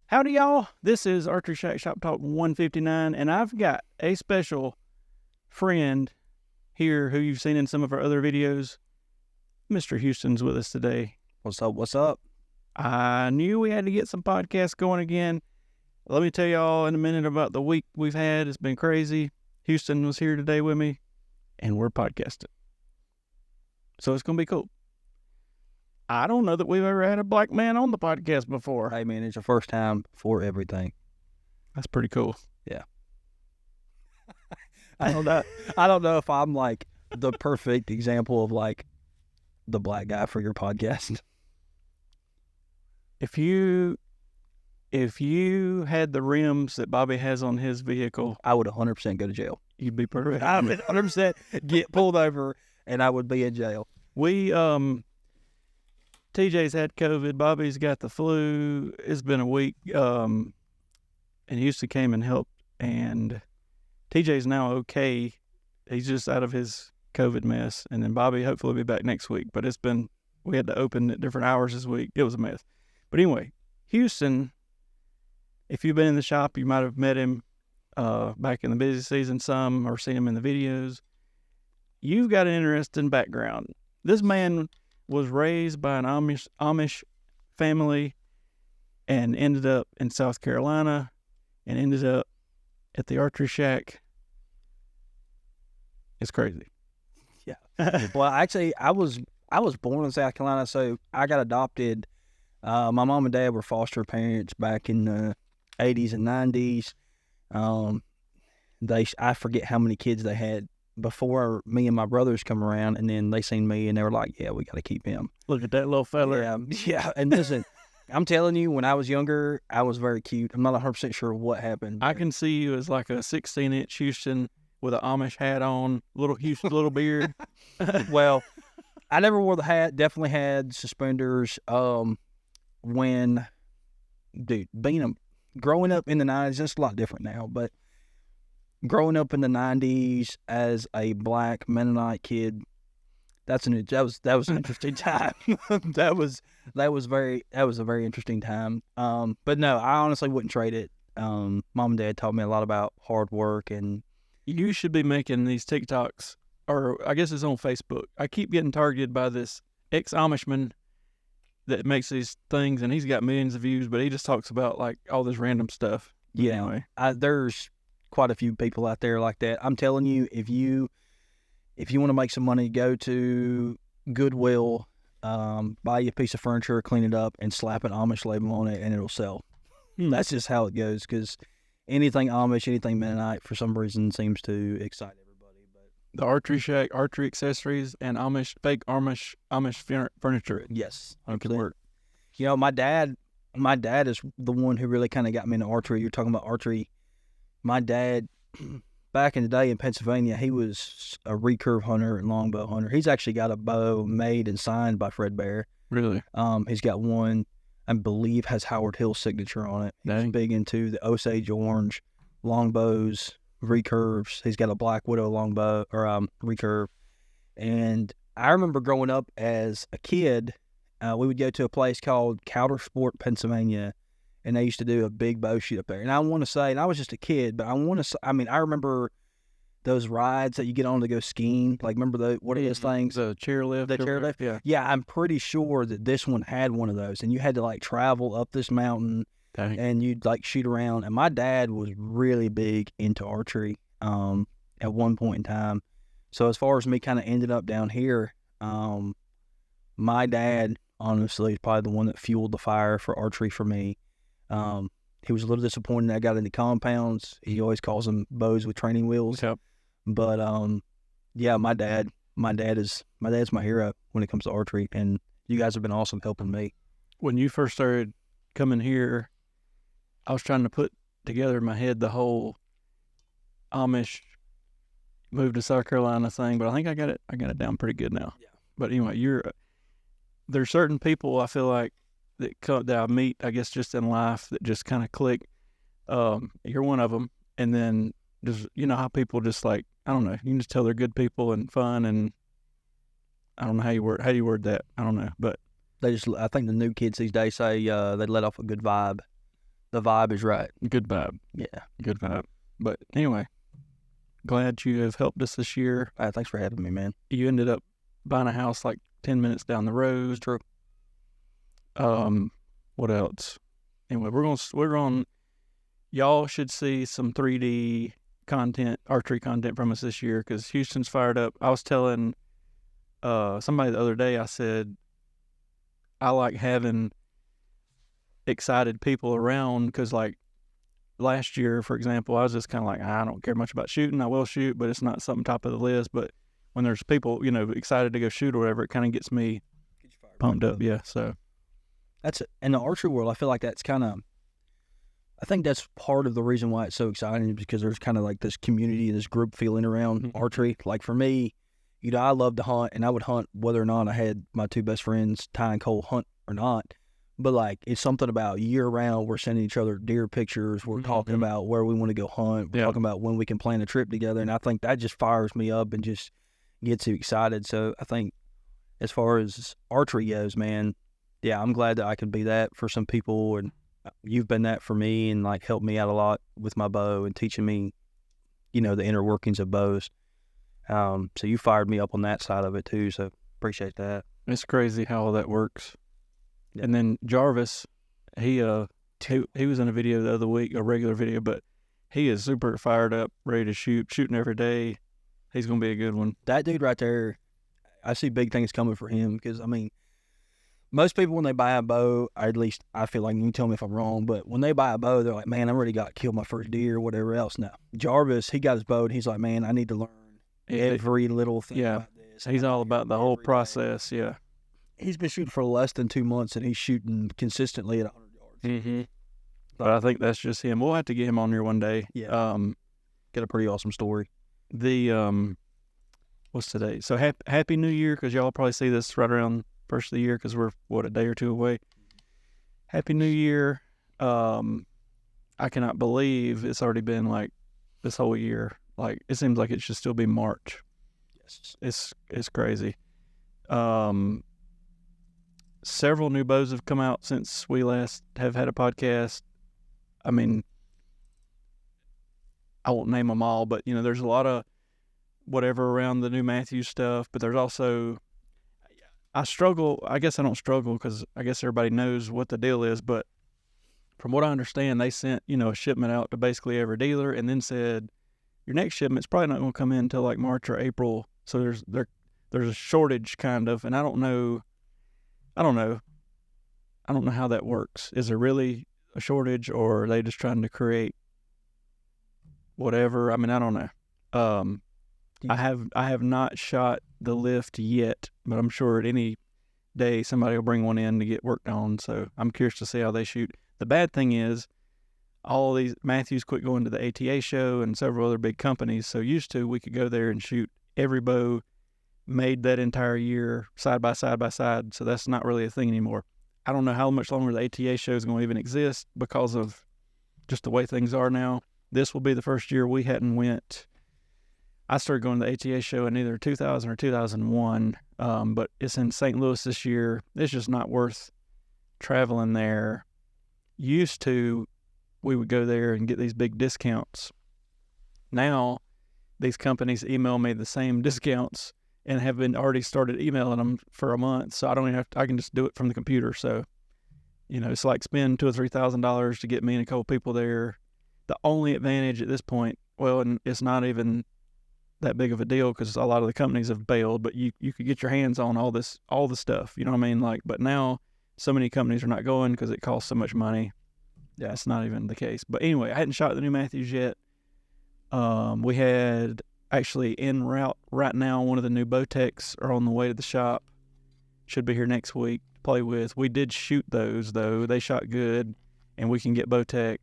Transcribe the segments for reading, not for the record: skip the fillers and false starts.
Howdy, y'all. This is Archeryshack Shop Talk 159, and I've got a special friend here who you've seen in some of our other videos. Mr. Houston's with us today. What's up? What's up? I knew we had to get some podcasts going again. Let me tell y'all in a minute about the week we've had. It's been crazy. Houston was here today with me, and we're podcasting. So it's going to be cool. I don't know that we've ever had a black man on the podcast before. Hey, man, it's your first time for everything. That's pretty cool. Yeah. I don't know. I don't know if I'm like the perfect example of like the black guy for your podcast. If you had the rims that Bobby has on his vehicle, I would 100% go to jail. you'd be perfect. I would 100% get pulled over and I would be in jail. TJ's had COVID. Bobby's got the flu. It's been a week. And Houston came and helped. And TJ's now okay. He's just out of his COVID mess. And then Bobby hopefully will be back next week. But we had to open at different hours this week. It was a mess. But anyway, Houston, if you've been in the shop, you might have met him back in the busy season some or seen him in the videos. You've got an interesting background. This man was raised by an Amish family and ended up in South Carolina and ended up at the Archeryshack. It's crazy. Yeah. Well, actually, I was born in South Carolina, so I got adopted. My mom and dad were foster parents back in the 80s and 90s. I forget how many kids they had before me and my brothers come around, and then they seen me and they were like, yeah, we got to keep him. Look at that little fella. Yeah. And listen, I'm telling you, when I was younger, I was very cute. I'm not 100% sure what happened. I can see you as like a 16-inch Houston with an Amish hat on, little Houston, little beard. Well, I never wore the hat. Definitely had suspenders. Growing up in the 90s, it's a lot different now, but growing up in the 90s as a black Mennonite kid, that was an interesting time. that was a very interesting time. But no, I honestly wouldn't trade it. Mom and dad taught me a lot about hard work, and you should be making these TikToks, or I guess it's on Facebook. I keep getting targeted by this ex-Amishman that makes these things, and he's got millions of views, but he just talks about like all this random stuff. Yeah, anyway. There's quite a few people out there like that. I'm telling you, if you want to make some money, go to Goodwill, buy you a piece of furniture, clean it up, and slap an Amish label on it, and it'll sell. That's just how it goes, because anything Amish, anything Mennonite, for some reason, seems to excite everybody. But the Archeryshack, archery accessories, and fake Amish furniture. Yes, it could work. You know, my dad is the one who really kind of got me into archery. You're talking about archery. My dad, back in the day in Pennsylvania, he was a recurve hunter and longbow hunter. He's actually got a bow made and signed by Fred Bear. Really? He's got one, I believe, has Howard Hill's signature on it. He's big into the Osage orange, longbows, recurves. He's got a Black Widow longbow or recurve. And I remember growing up as a kid, we would go to a place called Coudersport, Pennsylvania, and they used to do a big bow shoot up there. And I want to say, and I was just a kid, but I remember those rides that you get on to go skiing. Like, remember what are those things? The chairlift. The chairlift? Yeah. Yeah, I'm pretty sure that this one had one of those. And you had to, like, travel up this mountain, and you'd, like, shoot around. And my dad was really big into archery at one point in time. So as far as me kind of ended up down here, my dad, honestly, is probably the one that fueled the fire for archery for me. He was a little disappointed that I got into compounds. He always calls them bows with training wheels. Yep. But yeah, my dad's my hero when it comes to archery, and you guys have been awesome helping me. When you first started coming here, I was trying to put together in my head the whole Amish move to South Carolina thing, but I think I got it down pretty good now. Yeah. But anyway, there's certain people I feel like that I meet, I guess, just in life that just kind of click. You're one of them, and then just, you know how people just like, I don't know, you can just tell they're good people and fun, and I don't know how do you word that? I don't know, but I think the new kids these days say they let off a good vibe. The vibe is right. Good vibe. Yeah. Good vibe. But anyway, glad you have helped us this year. Thanks for having me, man. You ended up buying a house like 10 minutes down the road. True. What else? Anyway, we're going. Y'all should see some 3D content, archery content from us this year because Houston's fired up. I was telling somebody the other day, I said, I like having excited people around because, like, last year, for example, I was just kind of like, I don't care much about shooting. I will shoot, but it's not something top of the list. But when there's people, excited to go shoot or whatever, it kind of gets me pumped up. Yeah, so. That's in the archery world. I feel like that's kind of. I think that's part of the reason why it's so exciting is because there's kind of like this community, this group feeling around archery. Like for me, I love to hunt, and I would hunt whether or not I had my two best friends, Ty and Cole, hunt or not. But like it's something about year round. We're sending each other deer pictures. We're talking about where we want to go hunt. We're talking about when we can plan a trip together, and I think that just fires me up and just gets you excited. So I think as far as archery goes, man. Yeah, I'm glad that I could be that for some people, and you've been that for me and like helped me out a lot with my bow and teaching me, the inner workings of bows. So you fired me up on that side of it too, so appreciate that. It's crazy how all that works. Yeah. And then Jarvis, he was in a video the other week, a regular video, but he is super fired up, ready to shooting every day. He's going to be a good one. That dude right there, I see big things coming for him because, most people, when they buy a bow, at least I feel like, you can tell me if I'm wrong, but when they buy a bow, they're like, man, I already killed my first deer or whatever else. Now, Jarvis, he got his bow, and he's like, man, I need to learn every little thing about this. He's all about the whole process, yeah. He's been shooting for less than 2 months, and he's shooting consistently at 100 yards. Mm-hmm. But I think that's just him. We'll have to get him on here one day. Yeah. Got a pretty awesome story. What's today? So Happy New Year, because y'all probably see this right around first of the year because we're a day or two away. Happy New Year. I cannot believe it's already been like this whole year. Like it seems like it should still be March. Yes. It's crazy. Several new bows have come out since we last have had a podcast. I mean, I won't name them all, but there's a lot of whatever around the new Matthews stuff, but there's also I struggle. I guess I don't struggle because I guess everybody knows what the deal is. But from what I understand, they sent, a shipment out to basically every dealer and then said, your next shipment's probably not going to come in until like March or April. So there's a shortage kind of, and I don't know how that works. Is there really a shortage or are they just trying to create whatever? I mean, I don't know. I have not shot the lift yet, but I'm sure at any day somebody will bring one in to get worked on. So I'm curious to see how they shoot. The bad thing is all these Matthews quit going to the ATA show and several other big companies. So used to we could go there and shoot every bow made that entire year side by side by side. So that's not really a thing anymore. I don't know how much longer the ATA show is going to even exist because of just the way things are now. This will be the first year we hadn't went. I started going to the ATA show in either 2000 or 2001, but it's in St. Louis this year. It's just not worth traveling there. Used to, we would go there and get these big discounts. Now, these companies email me the same discounts and have been already started emailing them for a month, so I don't even have to, I can just do it from the computer. So, it's like spend $2,000 or $3,000 to get me and a couple people there. The only advantage at this point, well, and it's not even that big of a deal because a lot of the companies have bailed, but you could get your hands on all the stuff, you know what I mean? Like, but now so many companies are not going because it costs so much money. Yeah, it's not even the case. But anyway, I hadn't shot the new Matthews yet. We had actually en route right now, one of the new Bowtechs are on the way to the shop. Should be here next week to play with. We did shoot those though. They shot good and we can get Bowtech.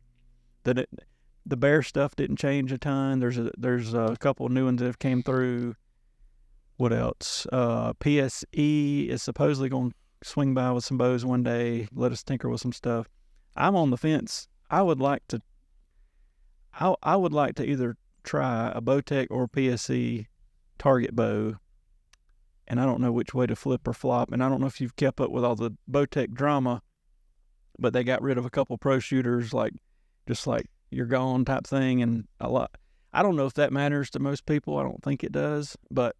The Bear stuff didn't change a ton. There's a couple of new ones that have came through. What else? PSE is supposedly going to swing by with some bows one day, let us tinker with some stuff. I'm on the fence. I would like to either try a Bowtech or PSE target bow, and I don't know which way to flip or flop, and I don't know if you've kept up with all the Bowtech drama but they got rid of a couple pro shooters, just like you're gone type thing, and a lot. I don't know if that matters to most people. I don't think it does, but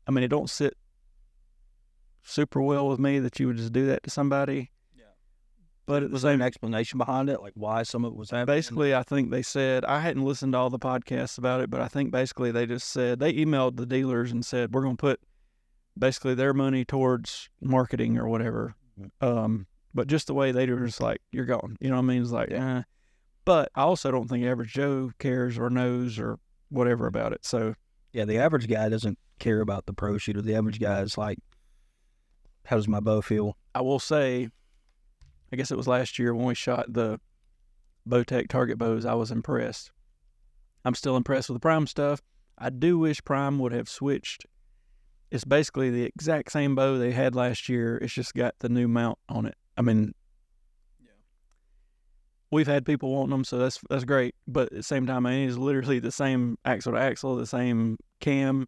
I mean, it don't sit super well with me that you would just do that to somebody. Yeah. But at the same, an explanation behind it, like why some of it was happening. Basically, I think they said, I hadn't listened to all the podcasts about it, but I think basically they just said, they emailed the dealers and said, we're going to put basically their money towards marketing or whatever. But just the way they were just like, you're gone. You know what I mean? It's like, But I also don't think average Joe cares or knows or whatever about it. So yeah, the average guy doesn't care about the pro shooter. The average guy is like, how does my bow feel? I will say, I guess it was last year when we shot the Bowtech target bows, I was impressed. I'm still impressed with the Prime stuff. I do wish Prime would have switched. It's basically the exact same bow they had last year. It's just got the new mount on it. I mean, we've had people wanting them, so that's great. But at the same time, it is literally the same axle to axle, the same cam.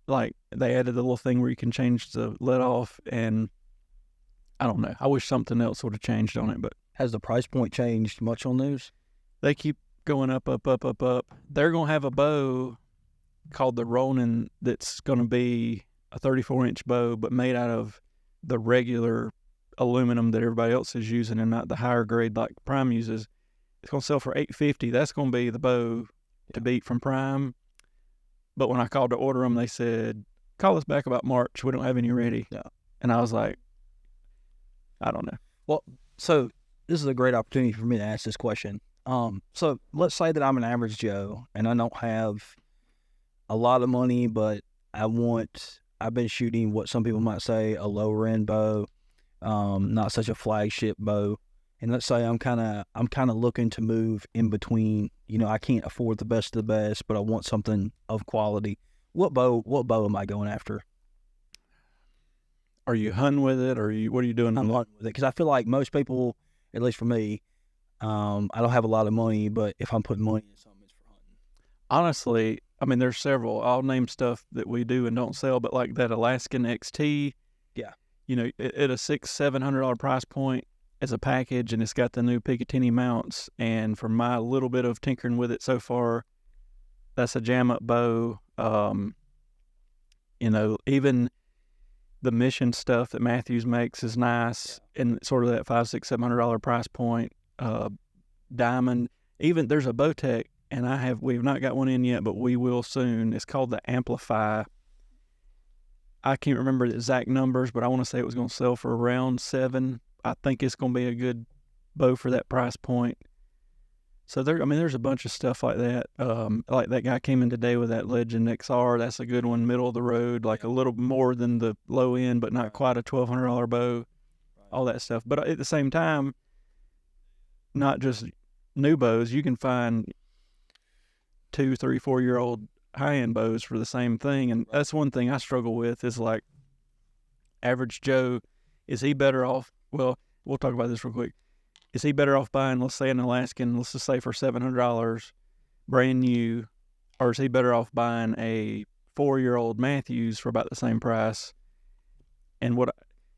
Like, they added the little thing where you can change the let off, and I don't know. I wish something else would have changed on it, but has the price point changed much on those? They keep going up. They're going to have a bow called the Ronin that's going to be a 34-inch bow, but made out of the regular aluminum that everybody else is using and not the higher grade like Prime uses. It's going to sell for $850. That's going to be the bow to beat from Prime. But when I called to order them, they said, call us back about March. We don't have any ready. Yeah. And I was like, I don't know. Well, so this is a great opportunity for me to ask this question. So let's say that I'm an average Joe and I don't have a lot of money, but I've been shooting what some people might say a lower end bow, not such a flagship bow. And let's say I'm kind of looking to move in between. You know, I can't afford the best of the best, but I want something of quality. What bow am I going after? Are you hunting with it, or what are you doing? I'm hunting with it because I feel like most people, at least for me, I don't have a lot of money, but if I'm putting money in something, it's for hunting. Honestly, I mean, there's several. I'll name stuff that we do and don't sell, but like that Alaskan XT, yeah, you know, at a $600-700 price point as a package, and it's got the new Picatinny mounts. And from my little bit of tinkering with it so far, that's a jam-up bow. You know, even the Mission stuff that Matthews makes is nice, and sort of that $500-700 price point. Diamond, even there's a Bowtech, and we've not got one in yet, but we will soon. It's called the Amplify. I can't remember the exact numbers, but I want to say it was going to sell for around $7,000. I think it's going to be a good bow for that price point. So there's a bunch of stuff like that. Like that guy came in today with that Legend XR. That's a good one, middle of the road, like a little more than the low end, but not quite a $1,200 bow. All that stuff. But at the same time, not just new bows. You can find 2, 3, 4-year-old high-end bows for the same thing. And that's one thing I struggle with is like average Joe, is he better off? Well, we'll talk about this real quick. Is he better off buying, let's say, an Alaskan, let's just say for $700, brand new, or is he better off buying a 4-year-old Matthews for about the same price? And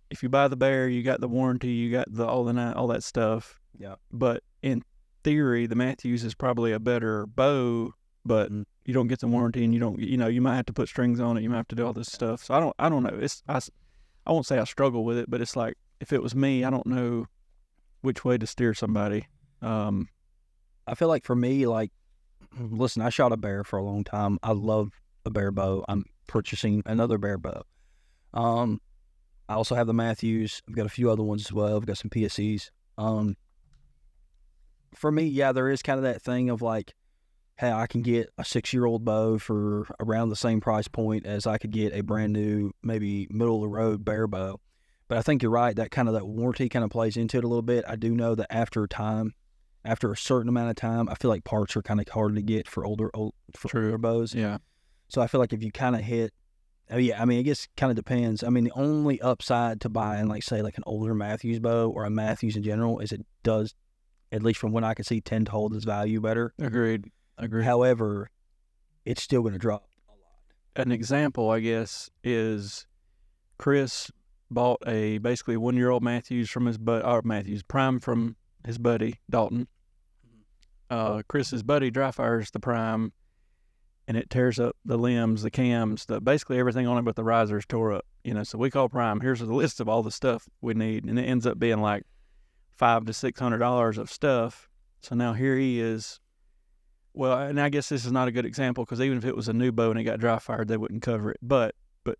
if you buy the Bear, you got the warranty, you got all that stuff. Yeah. But in theory, the Matthews is probably a better bow, but you don't get the warranty, and you might have to put strings on it. You might have to do all this stuff. So I don't know. I won't say I struggle with it, but it's like, if it was me, I don't know which way to steer somebody. I feel like for me, like, listen, I shot a Bear for a long time. I love a Bear bow. I'm purchasing another Bear bow. I also have the Matthews. I've got a few other ones as well. I've got some PSEs. For me, yeah, there is kind of that thing of like, hey, I can get a 6-year-old bow for around the same price point as I could get a brand new, maybe middle of the road Bear bow. But I think you're right. That warranty kind of plays into it a little bit. I do know that after a certain amount of time, I feel like parts are kind of hard to get for older bows. Yeah. So I feel like if you kind of hit, I guess it kind of depends. I mean, the only upside to buying, like, say, like an older Matthews bow or a Matthews in general is it does, at least from what I can see, tend to hold its value better. Agreed. However, it's still going to drop a lot. An example, I guess, is Chris bought a basically 1-year-old Matthews from Matthews Prime from his buddy Dalton. Chris's buddy dry fires the Prime, and it tears up the limbs, the cams, basically everything on it but the risers tore up. So we call Prime. Here's a list of all the stuff we need, and it ends up being like $500 to $600 of stuff. So now here he is. Well, and I guess this is not a good example because even if it was a new bow and it got dry fired, they wouldn't cover it. But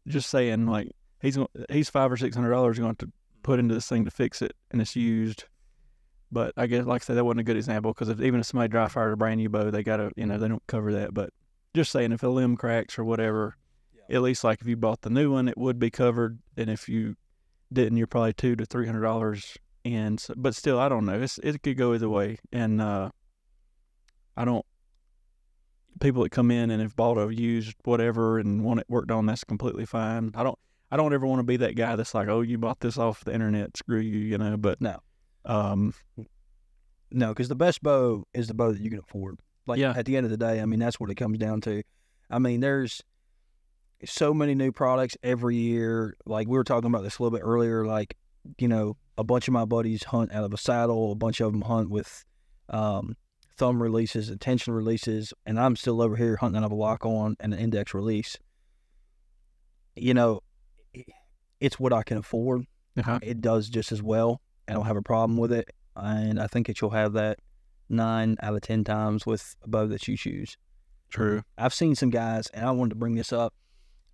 just saying, like he's $500 or $600 going to put into this thing to fix it, and it's used. But I guess, like I said, that wasn't a good example because even if somebody dry fired a brand new bow, they gotta, they don't cover that. But just saying, if a limb cracks or whatever, at least like if you bought the new one, it would be covered, and if you didn't, you're probably $200 to $300 in. So, but still, I don't know. It could go either way, and people that come in and have bought a used whatever and want it worked on, that's completely fine. I don't ever want to be that guy that's like, oh, you bought this off the internet, screw you, But no, because the best bow is the bow that you can afford. Like at the end of the day, that's what it comes down to. There's so many new products every year. Like we were talking about this a little bit earlier. Like a bunch of my buddies hunt out of a saddle. A bunch of them hunt with thumb releases and tension releases, and I'm still over here hunting out of a lock-on and an index release. It's what I can afford. Uh-huh. It does just as well. I don't have a problem with it, and I think that you'll have that 9 out of 10 times with a bow that you choose. True. I've seen some guys, and I wanted to bring this up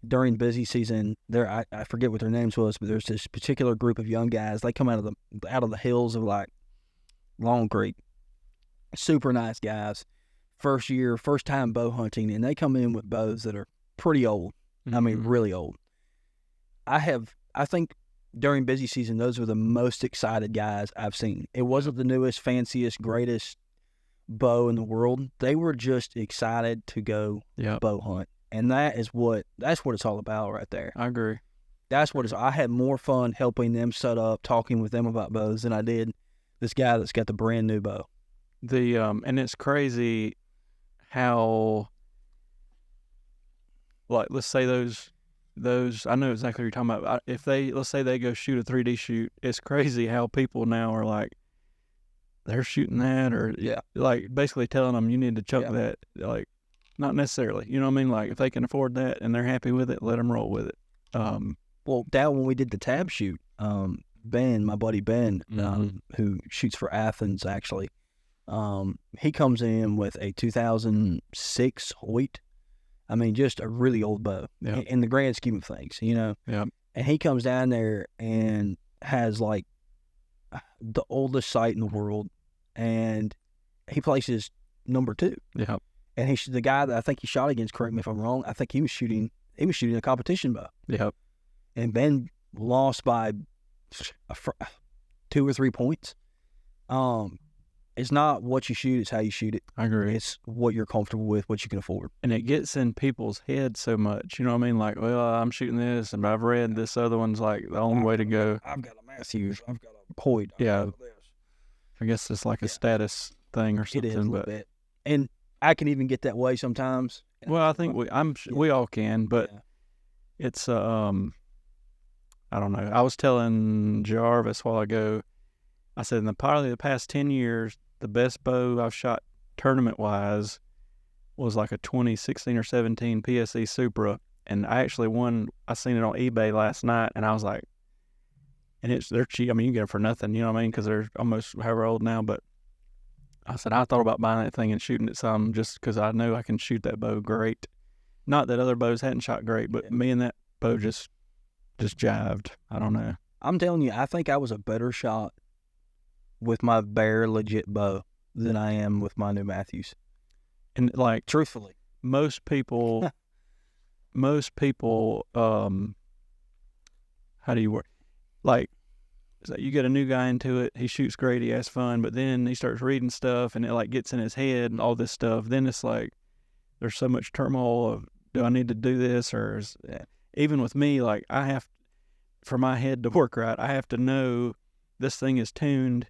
during busy season. I forget what their names was, but there's this particular group of young guys. They come out of the hills of like Long Creek. Super nice guys. First time bow hunting, and they come in with bows that are pretty old. Mm-hmm. Really old. I think during busy season, those were the most excited guys I've seen. It wasn't the newest, fanciest, greatest bow in the world. They were just excited to go bow hunt. And that's what it's all about right there. I agree. I had more fun helping them set up, talking with them about bows than I did this guy that's got the brand new bow. And it's crazy how, like, let's say those, I know exactly what you're talking about. If let's say they go shoot a 3D shoot, it's crazy how people now are like, they're shooting that, or like basically telling them you need to chuck that. Like, not necessarily, you know what I mean? Like, if they can afford that and they're happy with it, let them roll with it. Well, down when we did the tab shoot, Ben, my buddy Ben, who shoots for Athens actually, he comes in with a 2006 Hoyt. Just a really old bow in the grand scheme of things, Yeah. And he comes down there and has like the oldest sight in the world, and he places number 2. Yeah. And the guy that I think he shot against, correct me if I'm wrong, I think he was shooting a competition bow. Yep. And Ben lost by 2 or 3 points. It's not what you shoot, it's how you shoot it. I agree. It's what you're comfortable with, what you can afford. And it gets in people's heads so much, you know what I mean? Like, well, I'm shooting this, and I've read this other one's like the only way to go. I've got a Matthews, I've got a Hoyt. I guess it's like a status thing or something. It is a little bit. And I can even get that way sometimes. Well, I think we all can, but it's I don't know. I was telling Jarvis a while ago, I said probably the past 10 years, the best bow I've shot tournament-wise was like a 2016 or 17 PSE Supra, and I actually won. I seen it on eBay last night, and I was like, and they're cheap. You can get them for nothing, you know what I mean? Because they're almost however old now, but I said, I thought about buying that thing and shooting it some just because I know I can shoot that bow great. Not that other bows hadn't shot great, but me and that bow just jived. I don't know. I'm telling you, I think I was a better shot with my bare legit bow than I am with my new Matthews. And like, truthfully, most people, how do you work? Like, so you get a new guy into it, he shoots great, he has fun, but then he starts reading stuff and it like gets in his head and all this stuff. Then it's like, there's so much turmoil of, do I need to do this? Or even with me, like for my head to work right, I have to know this thing is tuned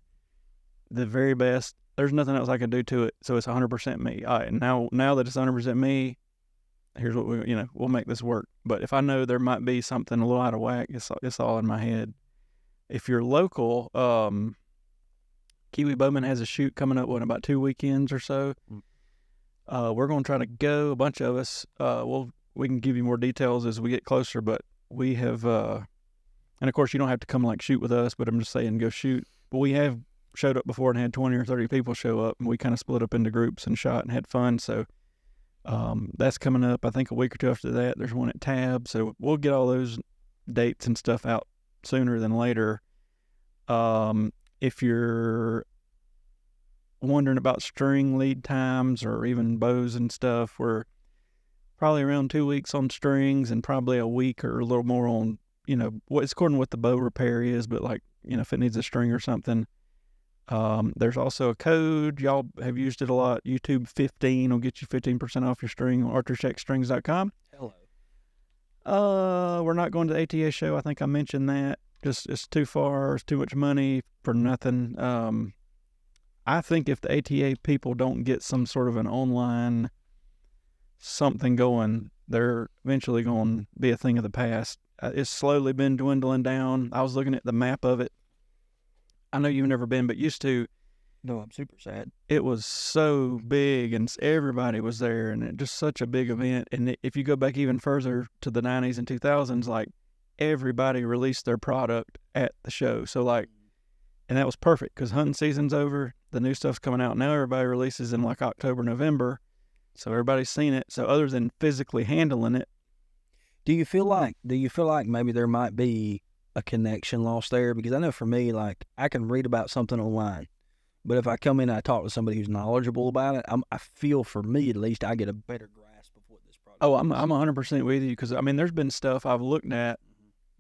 the very best. There's nothing else I can do to it, so it's 100% me. All right, now that it's 100% me, here's what we'll make this work. But if I know there might be something a little out of whack, it's all in my head. If you're local, Kiwi Bowman has a shoot coming up in about 2 weekends or so. We're going to try to go, a bunch of us. We can give you more details as we get closer, but we have, and of course you don't have to come like shoot with us, but I'm just saying go shoot. But we have showed up before and had 20 or 30 people show up, and we kind of split up into groups and shot and had fun. So that's coming up. I think a week or two after that, there's one at Tab. So we'll get all those dates and stuff out sooner than later. If you're wondering about string lead times or even bows and stuff, we're probably around 2 weeks on strings and probably a week or a little more on, it's according to what the bow repair is, but like, if it needs a string or something. There's also a code. Y'all have used it a lot. YouTube 15 will get you 15% off your string on archershackstrings.com. Hello. We're not going to the ATA show. I think I mentioned that. Just, it's too far. It's too much money for nothing. I think if the ATA people don't get some sort of an online something going, they're eventually going to be a thing of the past. It's slowly been dwindling down. I was looking at the map of it. I know you've never been, but used to. No, I'm super sad. It was so big, and everybody was there, and it just such a big event. And if you go back even further to the 90s and 2000s, like, everybody released their product at the show. So, like, and that was perfect because hunting season's over. The new stuff's coming out now. Everybody releases in, like, October, November. So everybody's seen it. So other than physically handling it. Do you feel like maybe there might be a connection lost there? Because I know for me, like, I can read about something online, but if I come in and I talk to somebody who's knowledgeable about it, I feel, for me at least, I get a better grasp of what this product is. I'm 100% with you because, there's been stuff I've looked at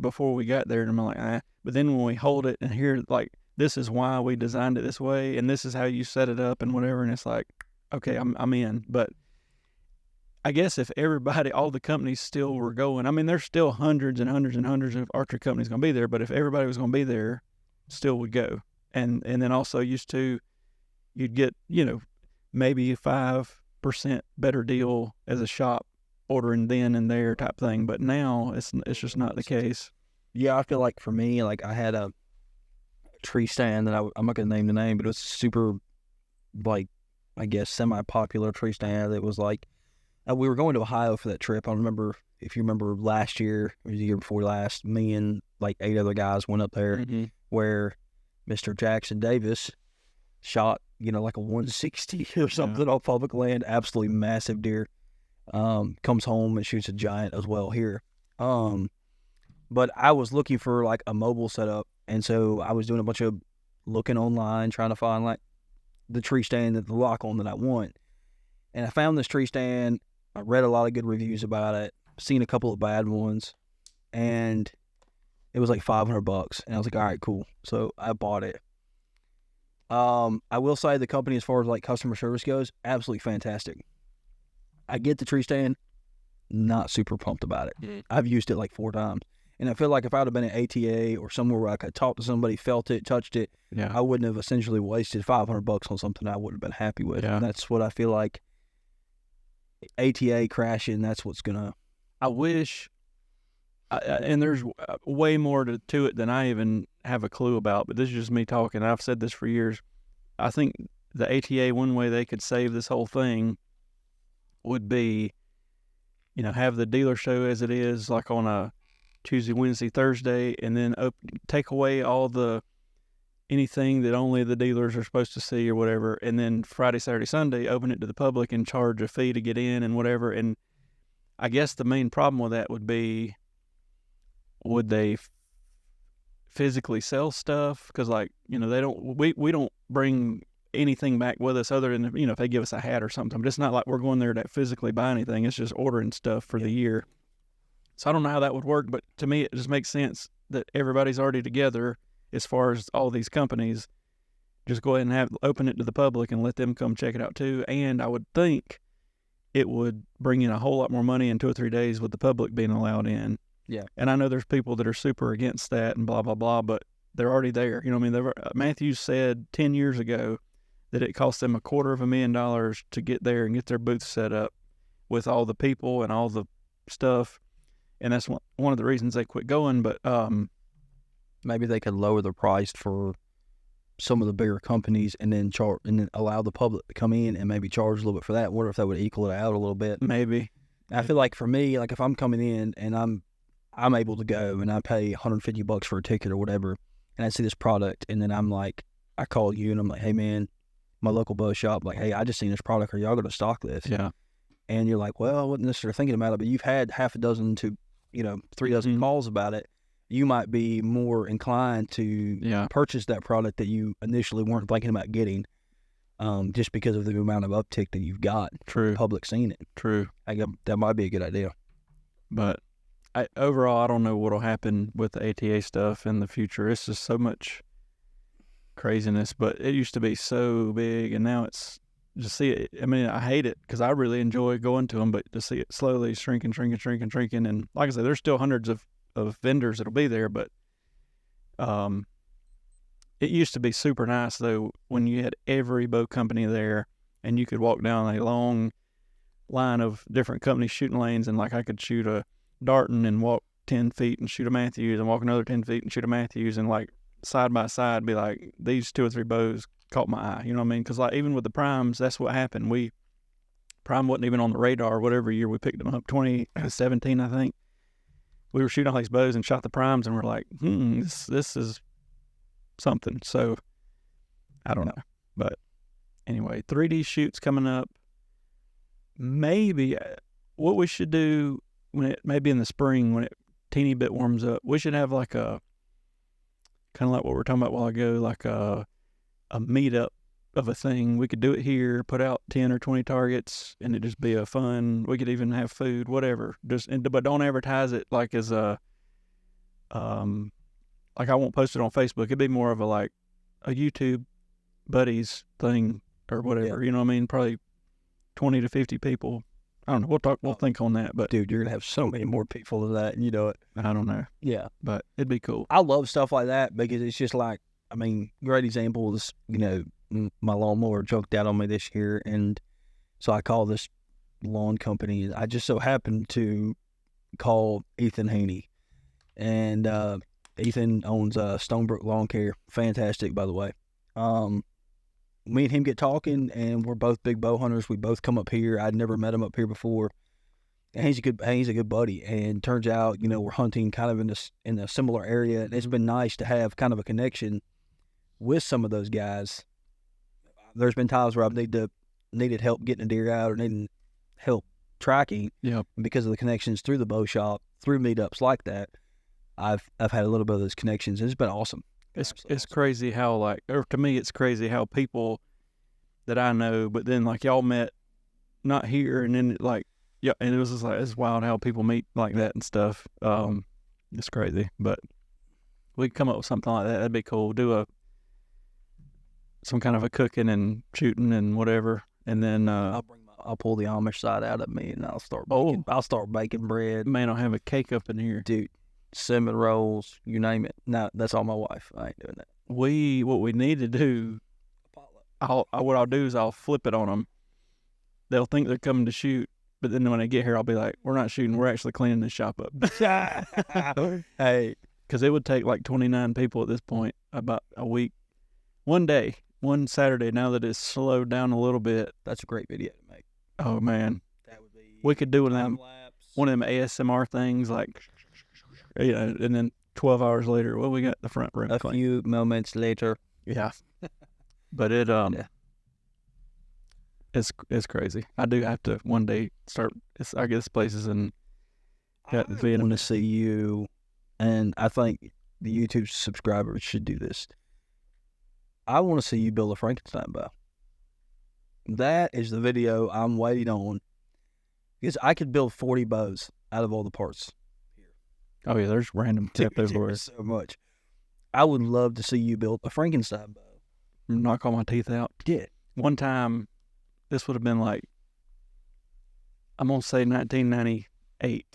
before we got there and I'm like, But then when we hold it and hear, like, this is why we designed it this way and this is how you set it up and whatever, and it's like, okay, I'm in. But I guess if all the companies still were going, there's still hundreds and hundreds and hundreds of archery companies going to be there, but if everybody was going to be there, still would go. And then also you'd get, maybe a 5% better deal as a shop ordering then and there type thing. But now it's just not the case. Yeah, I feel like for me, like, I had a tree stand that I'm not going to name the name, but it was super, like, I guess semi-popular tree stand. It was like, we were going to Ohio for that trip. I remember, if you remember last year, or the year before last, me and like 8 other guys went up there where Mr. Jackson Davis shot, like a 160 or something off public land. Absolutely massive deer. Comes home and shoots a giant as well here. But I was looking for like a mobile setup. And so I was doing a bunch of looking online, trying to find like the tree stand, the lock on that I want. And I found this tree stand. I read a lot of good reviews about it, seen a couple of bad ones, and it was like $500. And I was like, all right, cool. So I bought it. I will say the company, as far as like customer service goes, absolutely fantastic. I get the tree stand, not super pumped about it. I've used it like 4 times. And I feel like if I would have been at ATA or somewhere where I could talk to somebody, felt it, touched it, I wouldn't have essentially wasted $500 on something I would have been happy with. And that's what I feel like. ATA crashing, that's what's gonna. I wish, and there's way more to it than I even have a clue about, but this is just me talking. I've said this for years. I think the ATA, one way they could save this whole thing would be, have the dealer show as it is, like on a Tuesday, Wednesday, Thursday, and then take away all anything that only the dealers are supposed to see or whatever, and then Friday, Saturday, Sunday, open it to the public and charge a fee to get in and whatever. And I guess the main problem with that would be, would they physically sell stuff? Because, like, we don't bring anything back with us other than, if they give us a hat or something. But it's not like we're going there to physically buy anything. It's just ordering stuff for the year. So I don't know how that would work, but to me it just makes sense that everybody's already together. As far as all these companies, just go ahead and open it to the public and let them come check it out too. And I would think it would bring in a whole lot more money in 2 or 3 days with the public being allowed in. Yeah. And I know there's people that are super against that and blah, blah, blah, but they're already there. Matthews said 10 years ago that it cost them $250,000 to get there and get their booth set up. with all the people and all the stuff. And that's one of the reasons they quit going. But maybe they could lower the price for some of the bigger companies and then allow the public to come in and maybe charge a little bit for that. I wonder if that would equal it out a little bit. Maybe. I feel like for me, like if I'm coming in and I'm able to go and I pay $150 for a ticket or whatever, and I see this product, and then I'm like, I call you and I'm like, hey man, my local bow shop, like, hey, I just seen this product. Are y'all going to stock this? Yeah. And you're like, well, I wasn't necessarily thinking about it, but you've had half a dozen to, 3 dozen calls about it. You might be more inclined to purchase that product that you initially weren't thinking about getting, just because of the amount of uptick that you've got. True. Public seeing it. True. That might be a good idea. But overall, I don't know what'll happen with the ATA stuff in the future. It's just so much craziness. But it used to be so big, and now it's just see it. I mean, I hate it because I really enjoy going to them, but to see it slowly shrinking. And like I said, there's still hundreds of vendors that'll be there, but it used to be super nice though when you had every bow company there and you could walk down a long line of different companies shooting lanes, and like I could shoot a Darton and walk 10 feet and shoot a Matthews and walk another 10 feet and shoot a Matthews, and like side by side be like, these 2 or 3 bows caught my eye, you know what I mean? Because like even with the primes, that's what happened. Prime wasn't even on the radar whatever year we picked them up, 2017 I think. We were shooting all these bows and shot the primes, and we're like, this is something. So I don't know, but anyway, 3D shoots coming up. Maybe what we should do maybe in the spring when it teeny bit warms up, we should have like a kind of like what we were talking about a while ago, like a meetup of a thing. We could do it here, put out 10 or 20 targets, and it just be a fun. We could even have food, whatever. But don't advertise it like as a like I won't post it on Facebook. It'd be more of a YouTube buddies thing or whatever. Yeah. You know what I mean? Probably 20 to 50 people. I don't know. We'll think on that. But dude, you're gonna have so many more people than that, and you know it. I don't know. Yeah, but it'd be cool. I love stuff like that because it's just like, I mean, great example is, my lawnmower junked out on me this year, and so I called this lawn company. I just so happened to call Ethan Haney, and Ethan owns Stonebrook Lawn Care. Fantastic, by the way. Me and him get talking, and we're both big bow hunters. We both come up here. I'd never met him up here before, and he's a good buddy. And turns out, we're hunting kind of in a similar area, and it's been nice to have kind of a connection with some of those guys. There's been times where I've needed help getting a deer out or needing help tracking. Yeah. And because of the connections through the bow shop, through meetups like that, I've had a little bit of those connections, and it's been awesome. It's crazy how or to me, it's crazy how people that I know, but then y'all met not here, and then and it was just it's wild how people meet like that and stuff. It's crazy, but we could come up with something like that. That'd be cool. Do some kind of a cooking and shooting and whatever, and then I'll pull the Amish side out of me, and I'll start baking bread. Man, I'll have a cake up in here, dude. Cinnamon rolls, you name it. No, that's all my wife. I ain't doing that. What we need to do, what I'll do is I'll flip it on them. They'll think they're coming to shoot, but then when they get here, I'll be like, we're not shooting. We're actually cleaning this shop up. Hey, because it would take 29 people at this point, about a week. One Saturday, now that it's slowed down a little bit. That's a great video to make. Oh, man. That would be. We could do one of them ASMR things, and then 12 hours later, we got the front room clean. Few moments later. Yeah. But it's crazy. I do have to one day start, I guess places and I want to see you, and I think the YouTube subscribers should do this. I want to see you build a Frankenstein bow. That is the video I'm waiting on, because I could build 40 bows out of all the parts. Oh yeah, there's random tip everywhere. So much. I would love to see you build a Frankenstein bow. Knock all my teeth out. Yeah. One time, this would have been I'm gonna say 1998.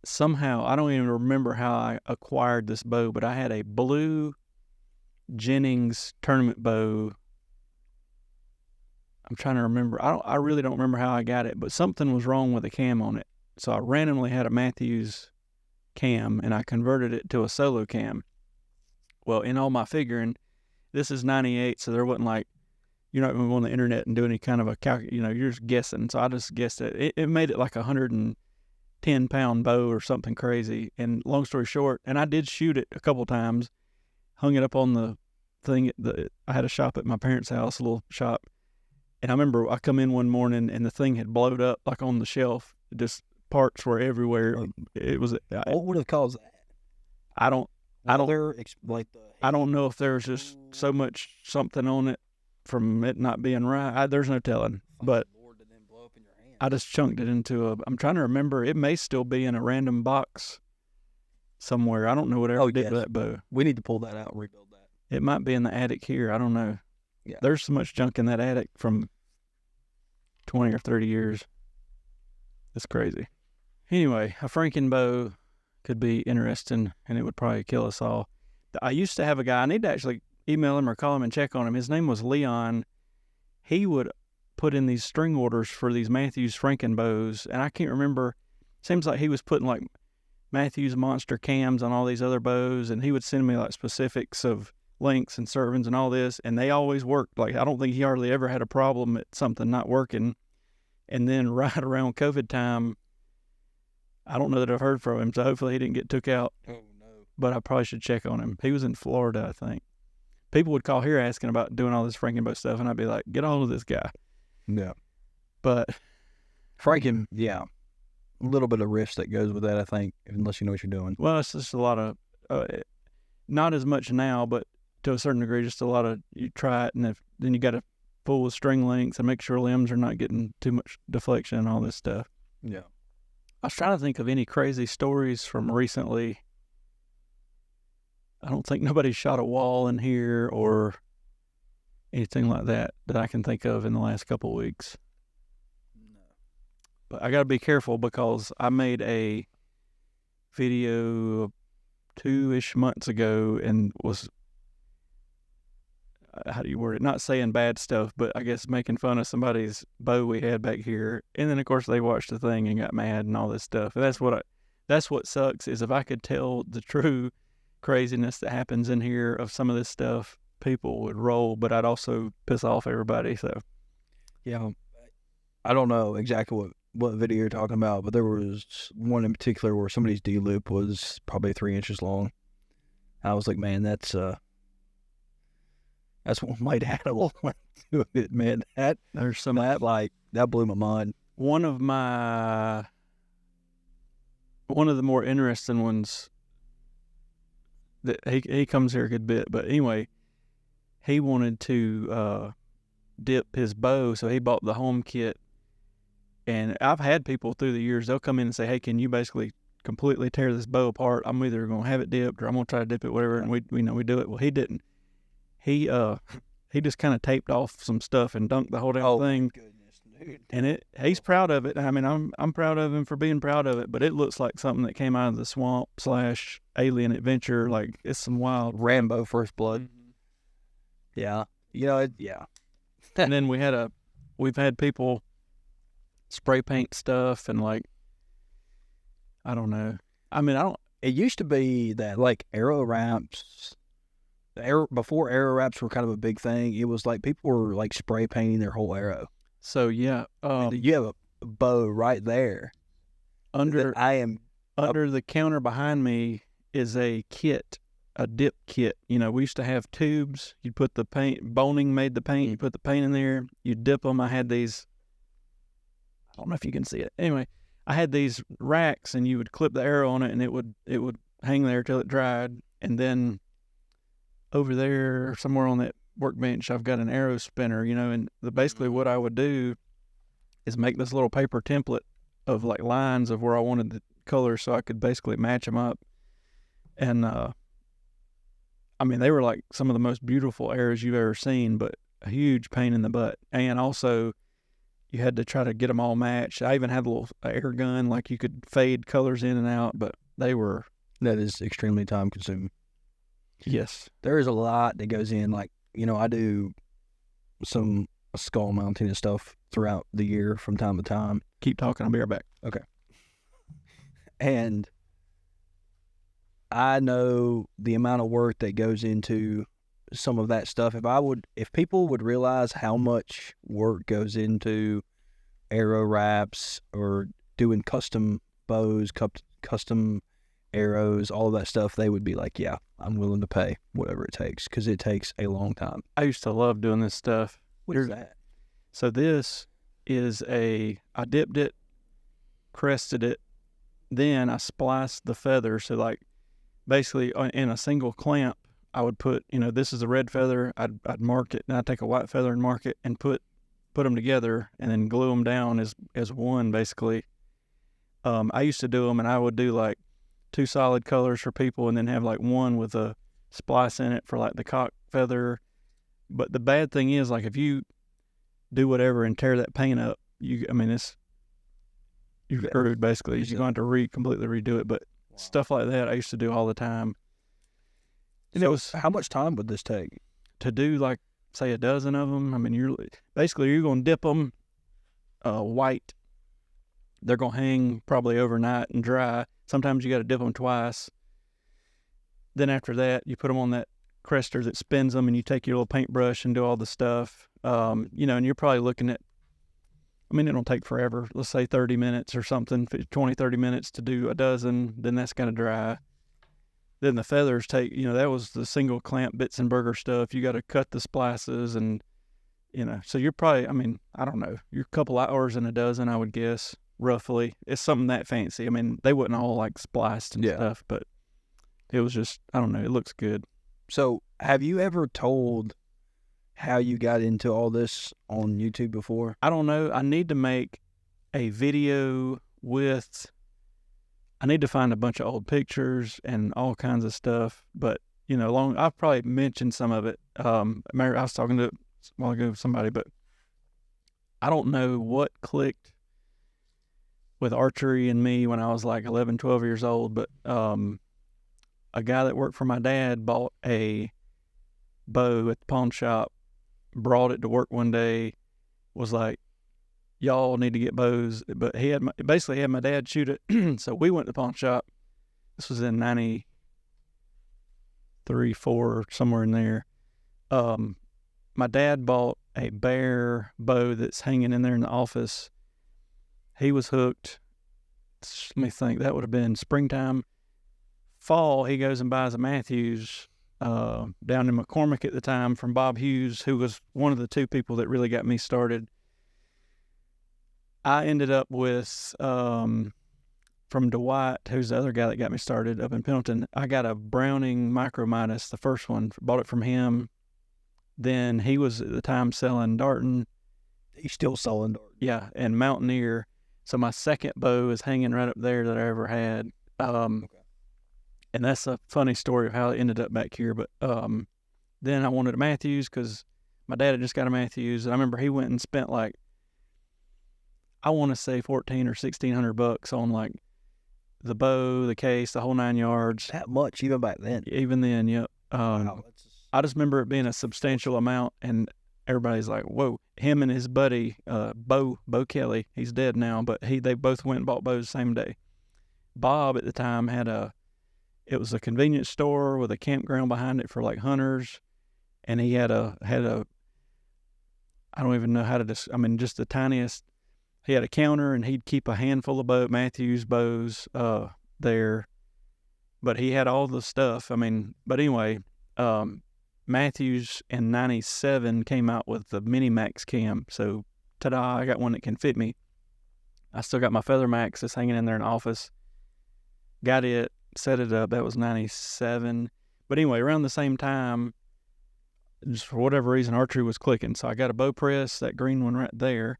Somehow, I don't even remember how I acquired this bow, but I had a blue Jennings tournament bow I'm trying to remember. I really don't remember how I got it, but something was wrong with the cam on it. So I randomly had a Matthews cam and I converted it to a solo cam. Well, in all my figuring, this is 98, so there wasn't like, you're not going to go on the internet and do any kind of a you're just guessing. So I just guessed it. It made it like 110-pound bow or something crazy. And long story short, and I did shoot it a couple times, hung it up on the thing. I had a shop at my parents' house, a little shop. And I remember I come in one morning and the thing had blowed up like on the shelf. Just parts were everywhere. It was. What would have caused that? I don't know if there was just so much something on it from it not being right. There's no telling. But I just chunked it into I'm trying to remember. It may still be in a random box somewhere. I don't know whatever did to that bow. We need to pull that out and rebuild that. It might be in the attic here. I don't know. Yeah. There's so much junk in that attic from 20 or 30 years. It's crazy. Anyway, a Franken bow could be interesting, and it would probably kill us all. I used to have a guy. I need to actually email him or call him and check on him. His name was Leon. He would put in these string orders for these Matthews Franken bows, and I can't remember. Seems like he was putting like Matthews monster cams on all these other bows, and he would send me like specifics of links and servings and all this, and they always worked. Like, I don't think he hardly ever had a problem at something not working. And then right around COVID time, I don't know that I've heard from him, so hopefully he didn't get took out. Oh, no. But I probably should check on him. He was in Florida, I think. People would call here asking about doing all this Frankenbow stuff, and I'd be like, get on with this guy. Yeah. But Franken, yeah. A little bit of risk that goes with that, I think, unless you know what you're doing. Well, it's just a lot of, not as much now, but to a certain degree, just a lot of, you try it, and then you got to fool with string lengths and make sure limbs are not getting too much deflection and all this stuff. Yeah. I was trying to think of any crazy stories from recently. I don't think nobody shot a wall in here or anything like that I can think of in the last couple of weeks. No. But I got to be careful because I made a video 2-ish months ago and was, how do you word it? Not saying bad stuff, but I guess making fun of somebody's bow we had back here. And then of course they watched the thing and got mad and all this stuff. And that's what sucks, is if I could tell the true craziness that happens in here of some of this stuff, people would roll, but I'd also piss off everybody. So yeah, I don't know exactly what video you're talking about, but there was one in particular where somebody's D loop was probably 3 inches long. I was like, man, that's what my dad will do it, man. That blew my mind. One of the more interesting ones that he comes here a good bit, but anyway, he wanted to dip his bow, so he bought the home kit. And I've had people through the years, they'll come in and say, hey, can you basically completely tear this bow apart? I'm either going to have it dipped or I'm going to try to dip it, whatever. And we do it. Well, he didn't. He just kind of taped off some stuff and dunked the whole damn thing. Goodness, dude. And he's proud of it. I mean, I'm proud of him for being proud of it, but it looks like something that came out of the swamp / alien adventure. Like, it's some wild Rambo First Blood. Mm-hmm. Yeah. Yeah. And then we've had people spray paint stuff and like, I don't know. I mean, it used to be that like arrow wraps, before arrow wraps were kind of a big thing, it was like people were like spray painting their whole arrow. So yeah, you have a bow right there. Under the counter behind me is a kit, a dip kit. You know, we used to have tubes. You'd put the paint, Boning made the paint. You put the paint in there. You dip them. I had these. I don't know if you can see it. Anyway, I had these racks, and you would clip the arrow on it, and it would hang there till it dried, and then over there somewhere on that workbench, I've got an arrow spinner, you know, and basically what I would do is make this little paper template of like lines of where I wanted the colors so I could basically match them up. And, I mean, they were like some of the most beautiful arrows you've ever seen, but a huge pain in the butt. And also you had to try to get them all matched. I even had a little air gun, like you could fade colors in and out, but that is extremely time consuming. Yes. There is a lot that goes in. Like, you know, I do some skull mounting and stuff throughout the year from time to time. Keep talking. I'll be right back. Okay. And I know the amount of work that goes into some of that stuff. If people would realize how much work goes into arrow wraps or doing custom bows, custom arrows, all of that stuff, they would be like, yeah, I'm willing to pay whatever it takes, because it takes a long time. I used to love doing this stuff. What is that? So this is I dipped it, crested it, then I spliced the feather. So like basically in a single clamp, I would put, this is a red feather. I'd mark it, and I'd take a white feather and mark it and put them together and then glue them down as one, basically. I used to do them, and I would do like 2 solid colors for people and then have like one with a splice in it for like the cock feather. But the bad thing is, like, if you do whatever and tear that paint up, you're screwed, basically. You're going to have to completely redo it. But stuff like that I used to do all the time. And so it was, how much time would this take to do, like, say a dozen of them? I mean, you're going to dip them white. They're going to hang probably overnight and dry. Sometimes you got to dip them twice. Then after that, you put them on that crester that spins them, and you take your little paintbrush and do all the stuff. And you're probably looking at, it'll take forever. Let's say 30 minutes or something, 20, 30 minutes to do a dozen. Then that's going to dry. Then the feathers take, that was the single clamp Bitzenberger stuff. You got to cut the splices and, so you're probably, I don't know, you're a couple hours in a dozen, I would guess, roughly. It's something that fancy. They wouldn't all like spliced and stuff, but it was just, I don't know, it looks good. So have you ever told how you got into all this on YouTube before? I don't know. I need to make a video I need to find a bunch of old pictures and all kinds of stuff, but I've probably mentioned some of it. I was talking to a while ago with somebody, but I don't know what clicked with archery and me when I was like 11, 12 years old, but a guy that worked for my dad bought a bow at the pawn shop, brought it to work one day, was like, y'all need to get bows, but he had my dad shoot it. So we went to the pawn shop. This was in 93, 4, somewhere in there. My dad bought a bear bow that's hanging in there in the office. He was hooked. Let me think. That would have been springtime. Fall, he goes and buys a Matthews down in McCormick at the time from Bob Hughes, who was one of the 2 people that really got me started. I ended up with, from Dwight, who's the other guy that got me started up in Pendleton, I got a Browning Micro Midas, the first one, bought it from him. Then he was at the time selling Darton. He's still selling Darton. Yeah, and Mountaineer. So my second bow is hanging right up there that I ever had. Okay. And that's a funny story of how it ended up back here. But then I wanted a Matthews because my dad had just got a Matthews. And I remember he went and spent like, I want to say $1,400 or $1,600 on like the bow, the case, the whole 9 yards. That much, even back then? Even then, yep. I just remember it being a substantial amount, and everybody's like, whoa. Him and his buddy, Bo Kelly, he's dead now, but they both went and bought bows the same day. Bob at the time it was a convenience store with a campground behind it for like hunters, and he had a I don't even know how to just the tiniest. He had a counter, and he'd keep a handful of Matthews bows there, but he had all the stuff. But anyway, Matthews in 97 came out with the Mini Max cam. So, ta-da, I got one that can fit me. I still got my Feather Max that's hanging in there in the office. Got it, set it up. That was 97. But anyway, around the same time, just for whatever reason, archery was clicking. So I got a bow press, that green one right there,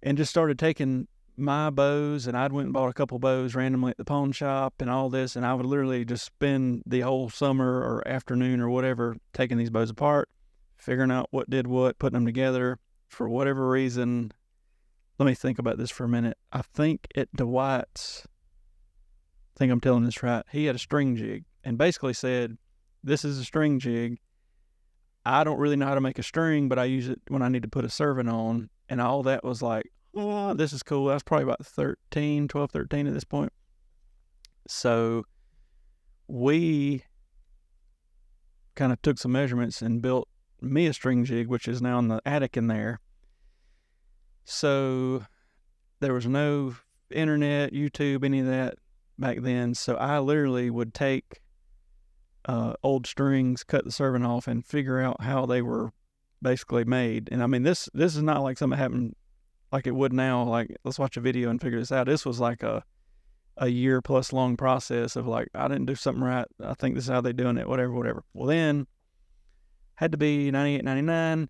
and just started taking my bows, and I'd went and bought a couple bows randomly at the pawn shop and all this, and I would literally just spend the whole summer or afternoon or whatever taking these bows apart, figuring out what did what, putting them together. For whatever reason, let me think about this for a minute. I think at Dwight's, I think I'm telling this right, he had a string jig and basically said, this is a string jig. I don't really know how to make a string, but I use it when I need to put a servant on. And all that was like, oh, this is cool. I was probably about 12, 13 at this point. So we kind of took some measurements and built me a string jig, which is now in the attic in there. So there was no internet, YouTube, any of that back then. So I literally would take old strings, cut the servant off, and figure out how they were basically made. And I mean, this is not like something that happened like it would now. Like, let's watch a video and figure this out. This was like a year plus long process of like, I didn't do something right. I think this is how they're doing it, whatever. Well, then had to be 98, 99.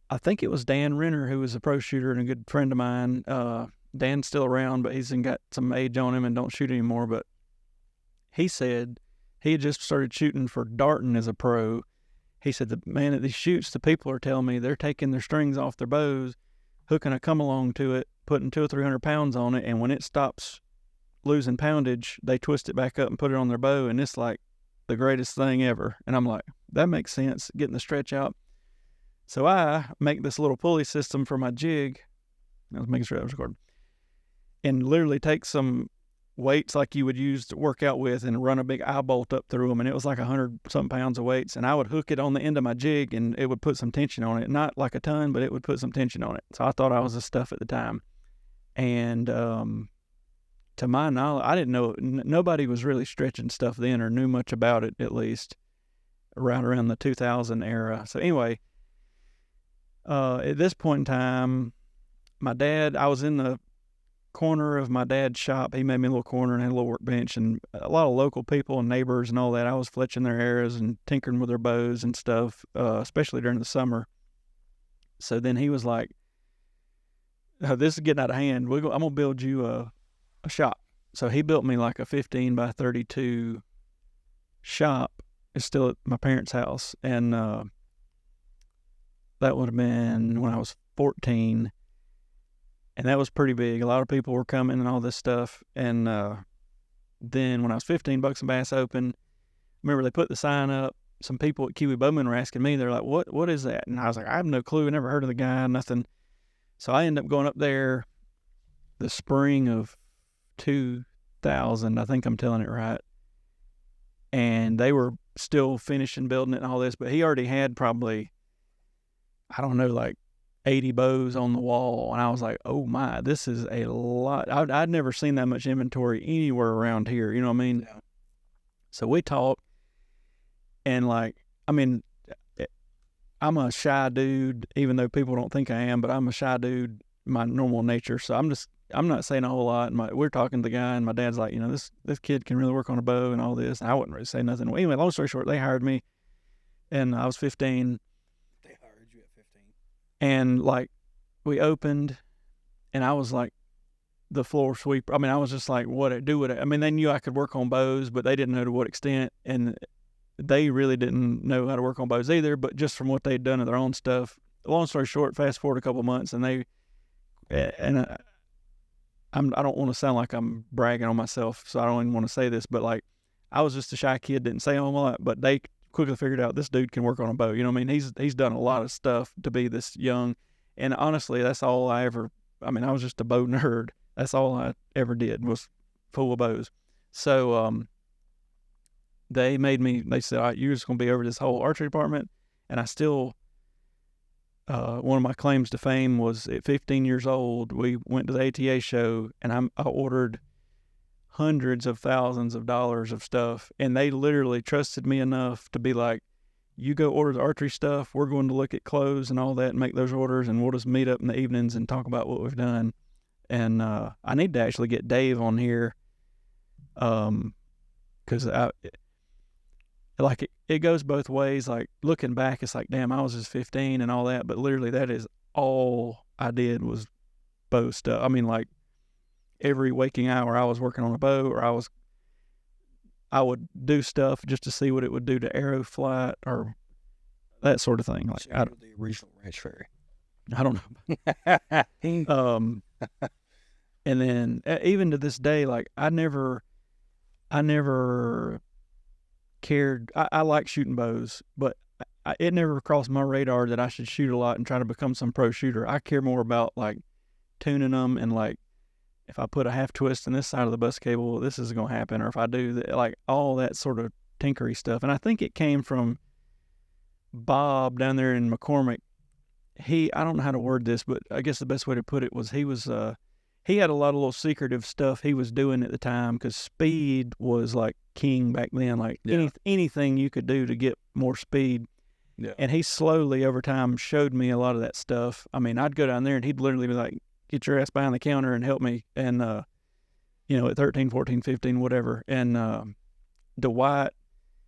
I think it was Dan Renner, who was a pro shooter and a good friend of mine. Dan's still around, but he's got some age on him and don't shoot anymore. But he said he had just started shooting for darting as a pro. He said, the man at these shoots, the people are telling me they're taking their strings off their bows, hooking a come along to it, putting 200 or 300 pounds on it, and when it stops losing poundage, they twist it back up and put it on their bow, and it's like the greatest thing ever. And I'm like, that makes sense, getting the stretch out. So I make this little pulley system for my jig. I was making sure that was recorded. And literally take some weights like you would use to work out with and run a big eye bolt up through them. And it was like 100-something pounds of weights. And I would hook it on the end of my jig and it would put some tension on it. Not like a ton, but it would put some tension on it. So I thought I was the stuff at the time. And to my knowledge, I didn't know, nobody was really stretching stuff then or knew much about it, at least around the 2000 era. So anyway, at this point in time, my dad, I was in the corner of my dad's shop. He made me a little corner and had a little workbench, and a lot of local people and neighbors and all that. I was fletching their arrows and tinkering with their bows and stuff, especially during the summer. So then he was like, oh, this is getting out of hand. I'm going to build you a shop. So he built me like a 15 by 32 shop. It's still at my parents' house. And that would have been when I was 14. And that was pretty big. A lot of people were coming and all this stuff. And then when I was 15, Bucks and Bass open, remember they put the sign up. Some people at Kiwi Bowman were asking me, they're like, what is that? And I was like, I have no clue. I never heard of the guy, nothing. So I ended up going up there the spring of 2000. I think I'm telling it right. And they were still finishing building it and all this, but he already had probably, I don't know, like 80 bows on the wall. And I was like, oh my, this is a lot. I'd never seen that much inventory anywhere around here. You know what I mean? Yeah. So we talked, and like, I mean, I'm a shy dude, even though people don't think I am, but I'm a shy dude, my normal nature. So I'm not saying a whole lot. And we're talking to the guy, and my dad's like, you know, this kid can really work on a bow and all this. And I wouldn't really say nothing. Well, anyway, long story short, they hired me, and I was 15. They hired you at 15. And like, we opened, and I was like the floor sweeper. I mean, I was just like, I mean, they knew I could work on bows, but they didn't know to what extent. And they really didn't know how to work on bows either, but just from what they'd done of their own stuff. Long story short, fast forward a couple months, and I don't want to sound like I'm bragging on myself, so I don't even want to say this, but like, I was just a shy kid, didn't say a whole lot, but they quickly figured out this dude can work on a bow. You know what I mean? He's done a lot of stuff to be this young, and honestly, that's all I was just a bow nerd. That's all I ever did, was fool with bows. So they said, all right, you're just going to be over this whole archery department. And I still, one of my claims to fame was at 15 years old, we went to the ATA show, and I ordered hundreds of thousands of dollars of stuff. And they literally trusted me enough to be like, you go order the archery stuff. We're going to look at clothes and all that and make those orders, and we'll just meet up in the evenings and talk about what we've done. And I need to actually get Dave on here, because it goes both ways. Like, looking back, it's like, damn, I was just 15 and all that, but literally that is all I did was bow stuff. I mean, like, every waking hour I was working on a bow, or I would do stuff just to see what it would do to arrow flight or that sort of thing. Like, so you're the original ranch fairy. I don't know. And then even to this day, like, I never cared. I like shooting bows, but it never crossed my radar that I should shoot a lot and try to become some pro shooter. I care more about like tuning them and like if I put a half twist in this side of the bus cable, this is going to happen. Or if I do that, like all that sort of tinkery stuff. And I think it came from Bob down there in McCormick. I don't know how to word this, but I guess the best way to put it was he had a lot of little secretive stuff he was doing at the time because speed was like king back then. Like anything you could do to get more speed. Yeah. And he slowly over time showed me a lot of that stuff. I mean, I'd go down there and he'd literally be like, get your ass behind the counter and help me. And, at 13, 14, 15, whatever. And Dwight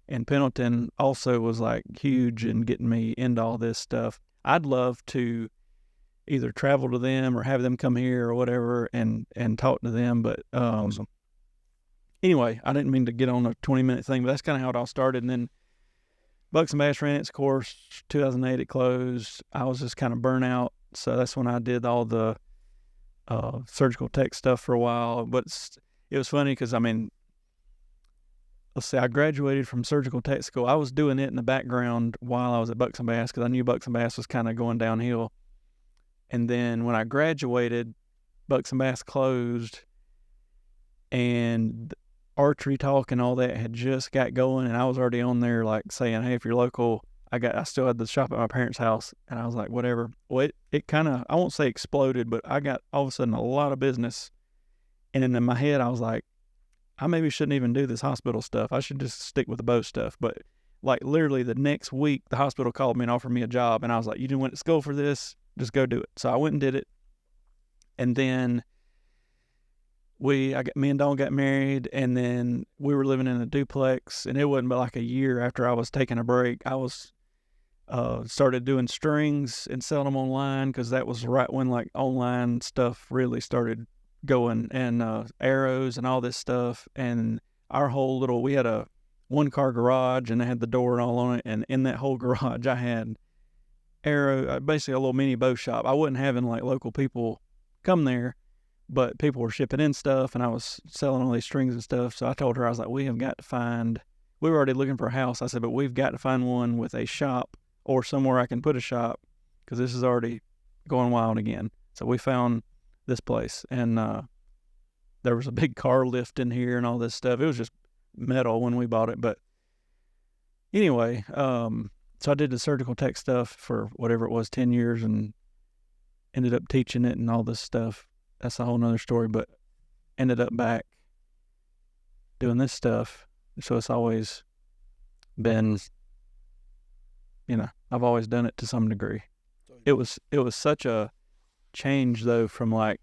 and Pendleton also was like huge in getting me into all this stuff. I'd love to either travel to them or have them come here or whatever and talk to them. But awesome. Anyway, I didn't mean to get on a 20-minute thing, but that's kind of how it all started. And then Bucks and Bass ran its course. 2008 it closed. I was just kind of burnt out. So that's when I did all the surgical tech stuff for a while. But it was funny because, I mean, let's see, I graduated from surgical tech school. I was doing it in the background while I was at Bucks and Bass because I knew Bucks and Bass was kind of going downhill. And then when I graduated, Bucks and Bass closed, and Archery Talk and all that had just got going, and I was already on there like saying, hey, if you're local, I still had the shop at my parents' house, and I was like, whatever. Well, it kind of, I won't say exploded, but I got all of a sudden a lot of business. And then in my head, I was like, I maybe shouldn't even do this hospital stuff. I should just stick with the bow stuff. But like literally the next week, the hospital called me and offered me a job, and I was like, you didn't went to school for this? Just go do it. So I went and did it. And then me and Dawn got married, and then we were living in a duplex, and it wasn't but like a year after I was taking a break. I was started doing strings and selling them online because that was right when like online stuff really started going, and arrows and all this stuff. And our whole we had a 1-car garage, and it had the door and all on it. And in that whole garage, I had basically a little mini bow shop. I wasn't having like local people come there, but people were shipping in stuff, and I was selling all these strings and stuff. So I told her, I was like, we were already looking for a house. I said, but we've got to find one with a shop or somewhere I can put a shop because this is already going wild again. So we found this place, and there was a big car lift in here and all this stuff. It was just metal when we bought it. But anyway, so I did the surgical tech stuff for whatever it was, 10 years, and ended up teaching it and all this stuff. That's a whole nother story, but ended up back doing this stuff. So it's always been, I've always done it to some degree. It was such a change though from like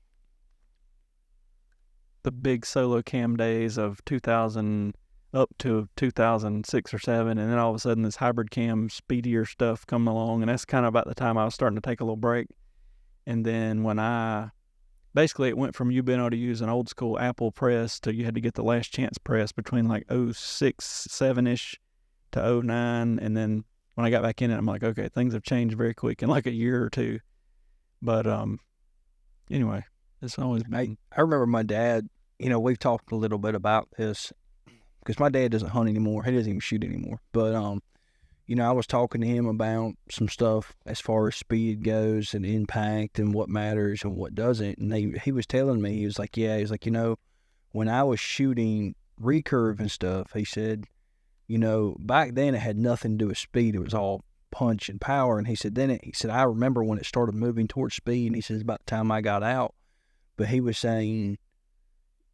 the big solo cam days of 2000 up to 2006 or 7, and then all of a sudden this hybrid cam speedier stuff come along, and that's kind of about the time I was starting to take a little break. And then when basically it went from you being able to use an old school Apple press to you had to get the last chance press between like 06, 7-ish to 09, and then when I got back in it, I'm like, okay, things have changed very quick in like a year or two. But anyway, it's always been. I remember my dad, we've talked a little bit about this because my dad doesn't hunt anymore. He doesn't even shoot anymore. But, I was talking to him about some stuff as far as speed goes and impact and what matters and what doesn't. And he was telling me, he was like, when I was shooting recurve and stuff, he said, back then it had nothing to do with speed. It was all punch and power. And he said, I remember when it started moving towards speed, and he says about the time I got out. But he was saying,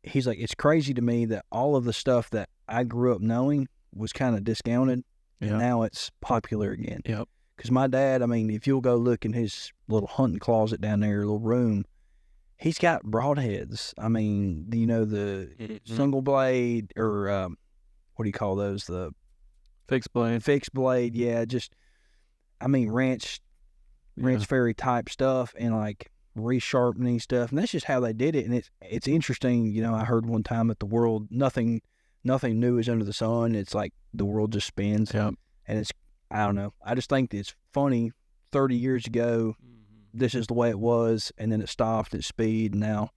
he's like, it's crazy to me that all of the stuff that I grew up knowing was kind of discounted, and now it's popular again. Yep. Because my dad, if you'll go look in his little hunting closet down there, little room, he's got broadheads. The single blade, or what do you call those? The fixed blade. Fixed blade, yeah. Just, ranch fairy type stuff, and like resharpening stuff, and that's just how they did it. And it's interesting. I heard one time that the world, nothing new is under the sun. It's like the world just spins. Yep. And it's, I don't know, I just think it's funny. 30 years ago, this is the way it was, and then it stopped at speed, and now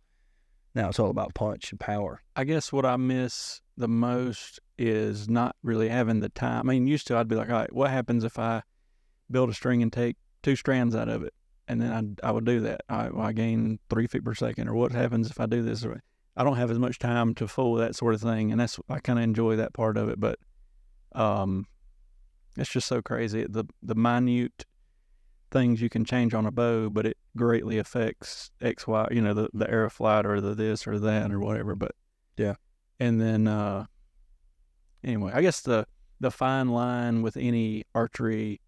Now it's all about punch and power. I guess what I miss the most is not really having the time. I mean, used to I'd be like, all right, what happens if I build a string and take 2 strands out of it? And then I would do that. I gain 3 feet per second. Or what happens if I do this? I don't have as much time to fool that sort of thing. And I kind of enjoy that part of it. But it's just so crazy. The minute things you can change on a bow, but it greatly affects X, Y, the arrow flight or the this or that or whatever. But yeah. And then, anyway, I guess the fine line with any archery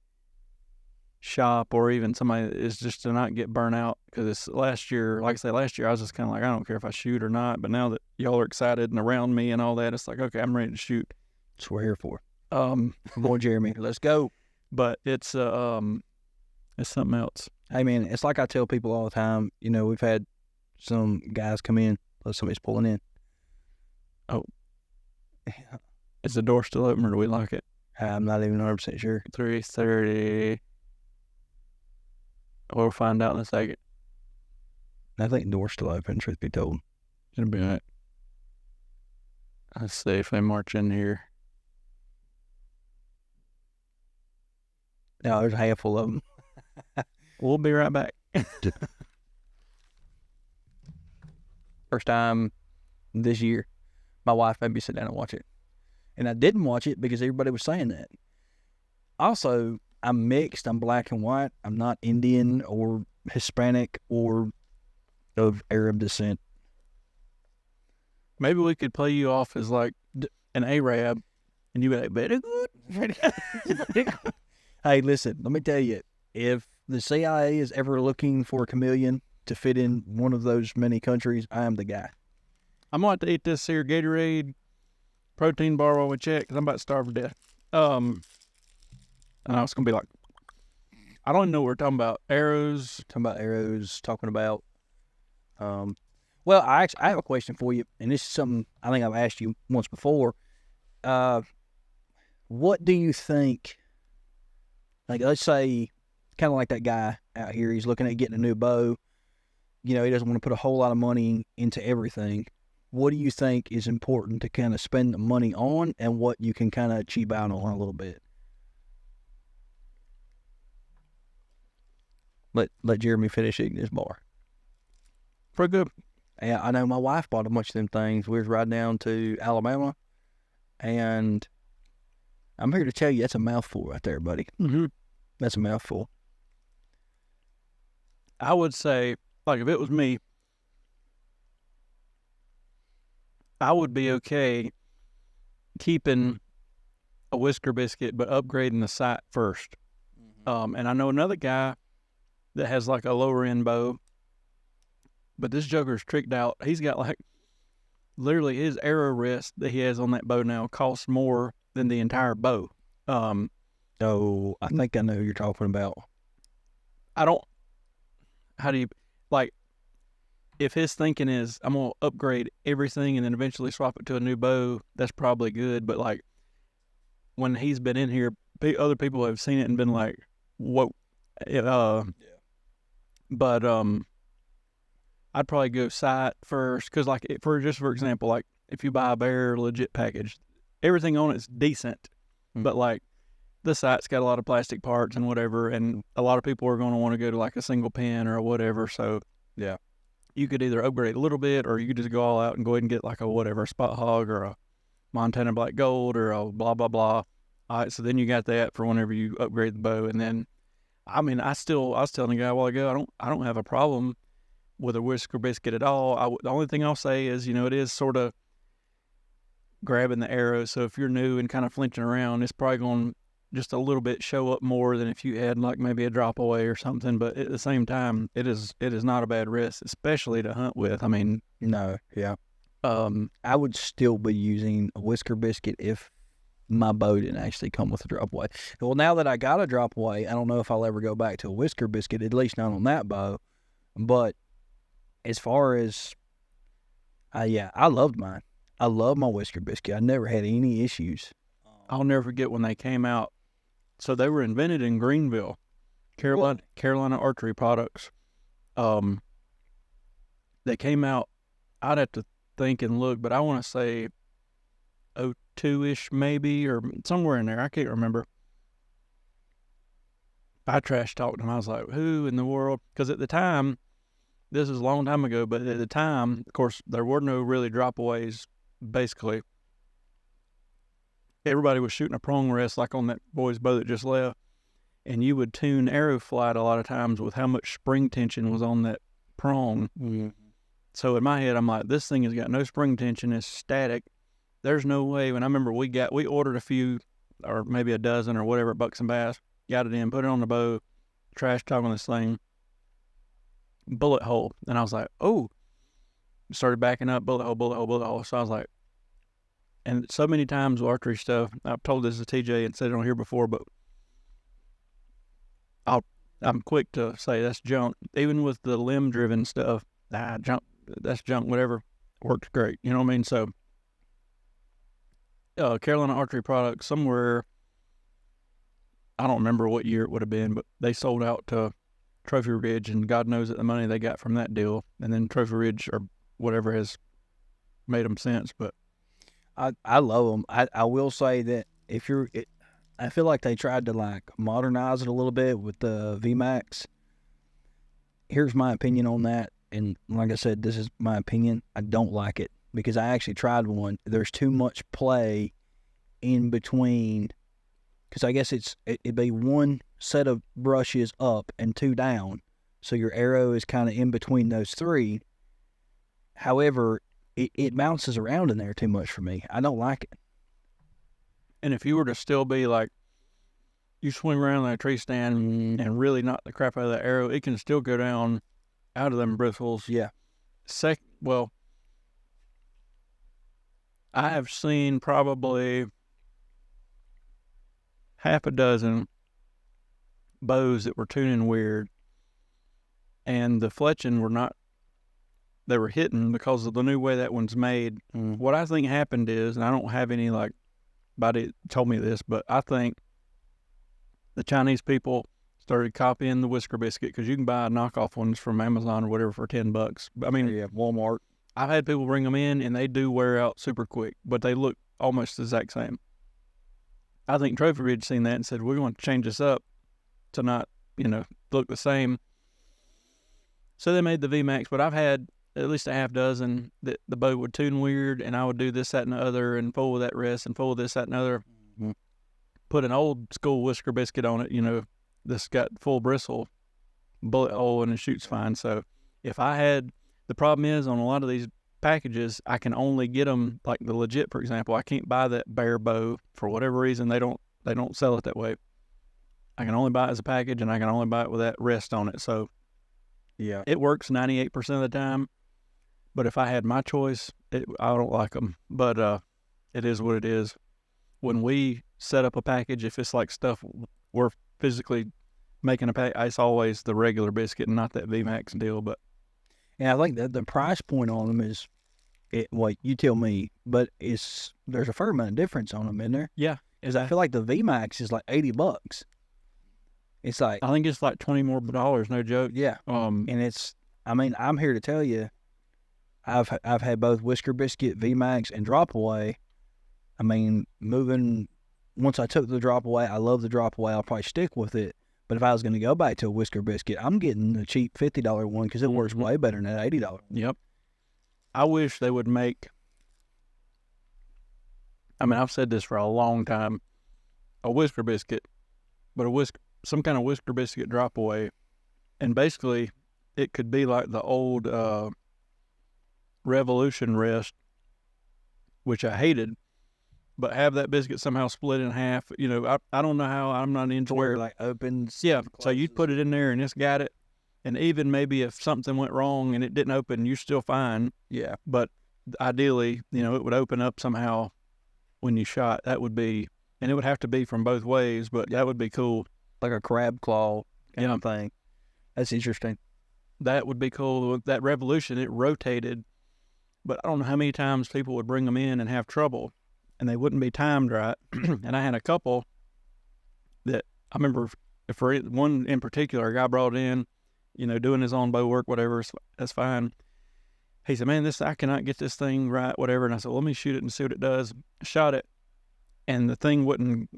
shop or even somebody is just to not get burnt out. Because last year, like I said, I was just kind of like, I don't care if I shoot or not. But now that y'all are excited and around me and all that, it's like, okay, I'm ready to shoot. That's what we're here for. Boy, Jeremy, let's go. But it's something else. Hey, man, it's like I tell people all the time. We've had some guys come in, somebody's pulling in. Oh. Is the door still open or do we lock it? I'm not even 100% sure. 3:30. We'll find out in a second. I think the door's still open, truth be told. It'll be all right. Let's see if they march in here. No, there's a handful of them. We'll be right back. First time this year, my wife made me sit down and watch it. And I didn't watch it because everybody was saying that. Also, I'm mixed. I'm black and white. I'm not Indian or Hispanic or of Arab descent. Maybe we could play you off as like an Arab and you be like, very good. Hey, listen, let me tell you, if the CIA is ever looking for a chameleon to fit in one of those many countries, I am the guy. I'm going to eat this here Gatorade protein bar while we check because I'm about to starve to death. And I was going to be like, I don't know what we're talking about. Arrows. Talking about. Well, I have a question for you, and this is something I think I've asked you once before. What do you think? Like, let's say, kind of like that guy out here, he's looking at getting a new bow. He doesn't want to put a whole lot of money into everything. What do you think is important to kind of spend the money on, and what you can kind of cheap out on a little bit? Let Jeremy finish eating his bar. Pretty good. Yeah, I know my wife bought a bunch of them things. We was riding down to Alabama, and I'm here to tell you that's a mouthful right there, buddy. Mm-hmm. That's a mouthful. I would say, like, if it was me, I would be okay keeping a whisker biscuit, but upgrading the sight first. Mm-hmm. And I know another guy that has like a lower end bow, but this joker's tricked out. He's got like literally his arrow rest that he has on that bow now costs more than the entire bow. Oh, I think I know who you're talking about. How do you, like, if his thinking is, I'm going to upgrade everything and then eventually swap it to a new bow, that's probably good. But, like, when he's been in here, other people have seen it and been like, whoa. Yeah. But I'd probably go sight first. Because, like, for example, like, if you buy a Bear legit package, everything on it's decent. Mm-hmm. But, like, the sight's got a lot of plastic parts and whatever. And a lot of people are going to want to go to, like, a single pin or whatever. So, yeah. You could either upgrade a little bit, or you could just go all out and go ahead and get like a Spot Hog or a Montana Black Gold or a blah, blah, blah. All right, so then you got that for whenever you upgrade the bow. And then, I mean, I was telling the guy a while ago, I don't have a problem with a whisker biscuit at all. The only thing I'll say is, it is sort of grabbing the arrow. So if you're new and kind of flinching around, it's probably going to just a little bit show up more than if you had like maybe a drop away or something. But at the same time, it is not a bad risk, especially to hunt with. I mean, no, yeah. I would still be using a whisker biscuit if my bow didn't actually come with a drop away. Well, now that I got a drop away, I don't know if I'll ever go back to a whisker biscuit, at least not on that bow. But as far as, I loved mine. I love my whisker biscuit. I never had any issues. I'll never forget when they came out. So they were invented in Greenville, Carolina Archery Products. They came out, I'd have to think and look, but I want to say 02-ish maybe, or somewhere in there. I can't remember. I trash talked him. I was like, who in the world? Because at the time, this is a long time ago, but at the time, of course, there were no really drop-aways, basically. Everybody was shooting a prong rest like on that boy's bow that just left, and you would tune arrow flight a lot of times with how much spring tension was on that prong. Mm-hmm. So in my head, I'm like, this thing has got no spring tension. It's static. There's no way. When I remember we ordered a few, or maybe a dozen or whatever at Bucks and Bass, got it in, put it on the bow, trash talk on this thing, bullet hole. And I was like, oh, started backing up, bullet hole, bullet hole, bullet hole. So I was like, and so many times with archery stuff, I've told this to TJ and said it on here before, but I'm quick to say that's junk. Even with the limb-driven stuff, junk. That's junk. Whatever works great. You know what I mean? So, Carolina Archery Products, somewhere, I don't remember what year it would have been, but they sold out to Trophy Ridge, and God knows that the money they got from that deal, and then Trophy Ridge or whatever has made them since. But I love them. I will say that I feel like they tried to like modernize it a little bit with the VMAX. Here's my opinion on that. And like I said, this is my opinion. I don't like it because I actually tried one. There's too much play in between. Because I guess it'd be one set of brushes up and two down. So your arrow is kind of in between those three. However, it bounces around in there too much for me. I don't like it. And if you were to still be like, you swing around that tree stand and really knock the crap out of that arrow, it can still go down out of them bristles. Yeah. Well, I have seen probably half a dozen bows that were tuning weird, and the fletching they were hitting because of the new way that one's made. What I think happened is, and I don't have any like, nobody told me this, but I think the Chinese people started copying the Whisker Biscuit, because you can buy knockoff ones from Amazon or whatever for $10. I mean, yeah, Walmart. I've had people bring them in, and they do wear out super quick, but they look almost the exact same. I think Trophy Ridge seen that and said, we're going to change this up to not, look the same. So they made the VMAX, but I've had at least a half dozen that the bow would tune weird, and I would do this, that, and the other, and full with that rest, and full with this, that, and the other. Mm-hmm. Put an old school Whisker Biscuit on it, this got full bristle, bullet hole, and it shoots fine. So if I had, the problem is on a lot of these packages, I can only get them, like the Legit, for example. I can't buy that bare bow for whatever reason. They don't sell it that way. I can only buy it as a package, and I can only buy it with that rest on it. So yeah, it works 98% of the time. But if I had my choice, I don't like them. But it is what it is. When we set up a package, if it's like stuff we're physically making a pack, it's always the regular biscuit and not that VMAX deal. But yeah, I think that the price point on them is, you tell me, but there's a fair amount of difference on them, isn't there? Yeah, I feel like the VMAX is like $80. It's like, I think it's like $20 more, no joke. Yeah. And I'm here to tell you, I've had both Whisker Biscuit, VMAX, and Drop Away. I mean, once I took the Drop Away, I love the Drop Away. I'll probably stick with it. But if I was going to go back to a Whisker Biscuit, I'm getting the cheap $50 one because it works way better than that $80 one. Yep. I wish they would make, I've said this for a long time, a Whisker Biscuit, but some kind of Whisker Biscuit Drop Away. And basically, it could be like the old Revolution rest, which I hated, but have that biscuit somehow split in half. I don't know how. I'm not into where it like opens. Yeah, so you'd put it in there and it's got it. And even maybe if something went wrong and it didn't open, you're still fine. Yeah. But ideally, it would open up somehow when you shot. That would be, and it would have to be from both ways, but that would be cool. Like a crab claw kind of thing. That's interesting. That would be cool. That Revolution, it rotated, but I don't know how many times people would bring them in and have trouble, and they wouldn't be timed right. And I had a couple that I remember, for one in particular, a guy brought in, doing his own bow work, whatever, that's fine. he said, man, I cannot get this thing right, whatever. And I said, well, let me shoot it and see what it does. Shot it, and the thing wasn't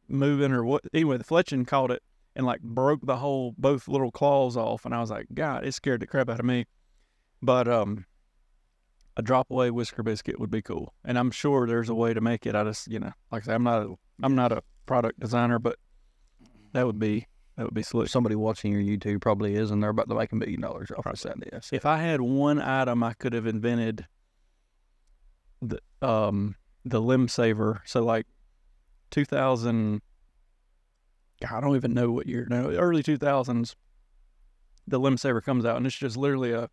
moving or what. Anyway, the fletching caught it and like broke both little claws off. And I was like, God, it scared the crap out of me. But a drop away whisker biscuit would be cool. And I'm sure there's a way to make it. I just, like I said, I'm not a product designer, but that would be slick. Somebody watching your YouTube probably is, and they're about to make $1 million off this idea. So. If I had one item, I could have invented the limb saver. So like 2000, I don't even know what year. No, early 2000s, the limb saver comes out, and it's just literally a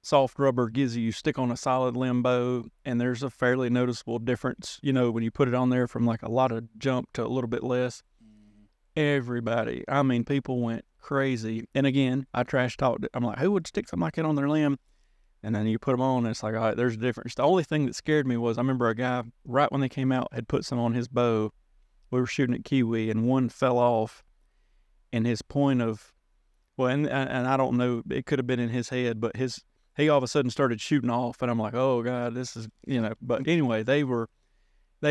soft rubber gizzard you stick on a solid limb bow, and there's a fairly noticeable difference, when you put it on there from like a lot of jump to a little bit less. Everybody, I mean, people went crazy. And again, I trash talked it. I'm like, who would stick something like that on their limb? And then you put them on, and it's like, all right, there's a difference. The only thing that scared me was I remember a guy, right when they came out, had put some on his bow. We were shooting at Kiwi, and one fell off, and his point of, and I don't know, it could have been in his head, but he all of a sudden started shooting off, and I'm like, oh, God, this is, But anyway, they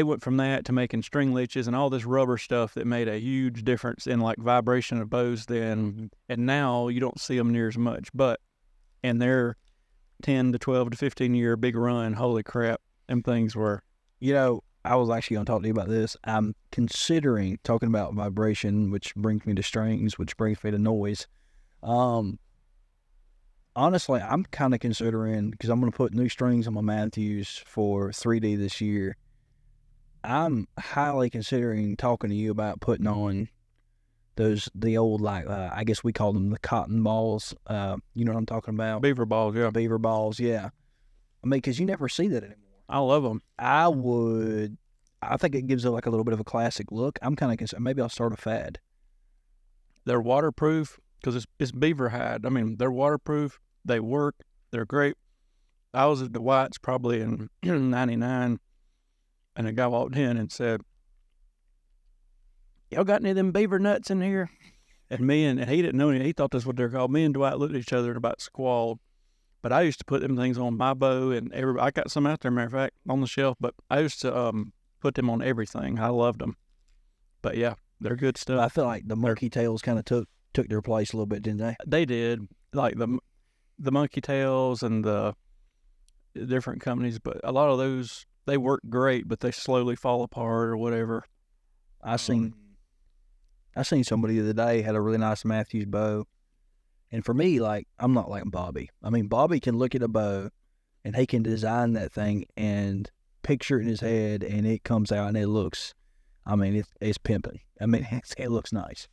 went from that to making string leeches and all this rubber stuff that made a huge difference in like vibration of bows then. And now you don't see them near as much. But in their 10 to 12 to 15 year big run, holy crap, them things were. I was actually going to talk to you about this. I'm considering talking about vibration, which brings me to strings, which brings me to noise. Honestly, I'm kind of considering, because I'm going to put new strings on my Matthews for 3D this year. I'm highly considering talking to you about putting on the old, I guess we call them the cotton balls. You know what I'm talking about? Beaver balls, yeah. Beaver balls, yeah. I mean, because you never see that anymore. I love them. I think it gives it like a little bit of a classic look. I'm kind of concerned. Maybe I'll start a fad. They're waterproof because it's beaver hide. I mean, they're waterproof. They work. They're great. I was at the Whites probably in 99. And a guy walked in and said, y'all got any of them beaver nuts in here? And he didn't know any. He thought that's what they're called. Me and Dwight looked at each other and about squalled. But I used to put them things on my bow, and I got some out there, matter of fact, on the shelf. But I used to put them on everything. I loved them. But yeah, they're good stuff. I feel like the monkey tails kind of took their place a little bit, didn't they? They did. Like the monkey tails and the different companies, but a lot of those, they work great, but they slowly fall apart or whatever. I seen somebody the other day had a really nice Matthews bow, and for me, like, I'm not like Bobby. I mean, Bobby can look at a bow, and he can design that thing and picture it in his head, and it comes out and it looks. I mean, it's pimping. I mean, it looks nice.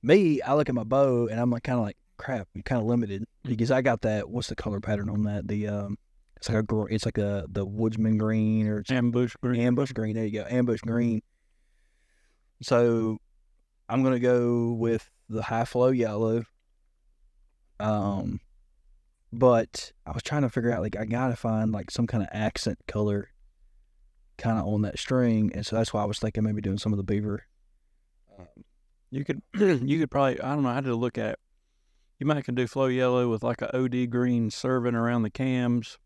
Me, I look at my bow and I'm like, kind of like, crap, you're kind of limited because I got that. What's the color pattern on that? It's like the woodsman green or ambush green. Ambush green. There you go, ambush green. So I'm gonna go with the high flow yellow. But I was trying to figure out, like, I gotta find like some kind of accent color, kind of on that string, and so that's why I was thinking maybe doing some of the beaver. You could probably, I don't know, I had to look at. You might can do flow yellow with like a OD green serving around the cams.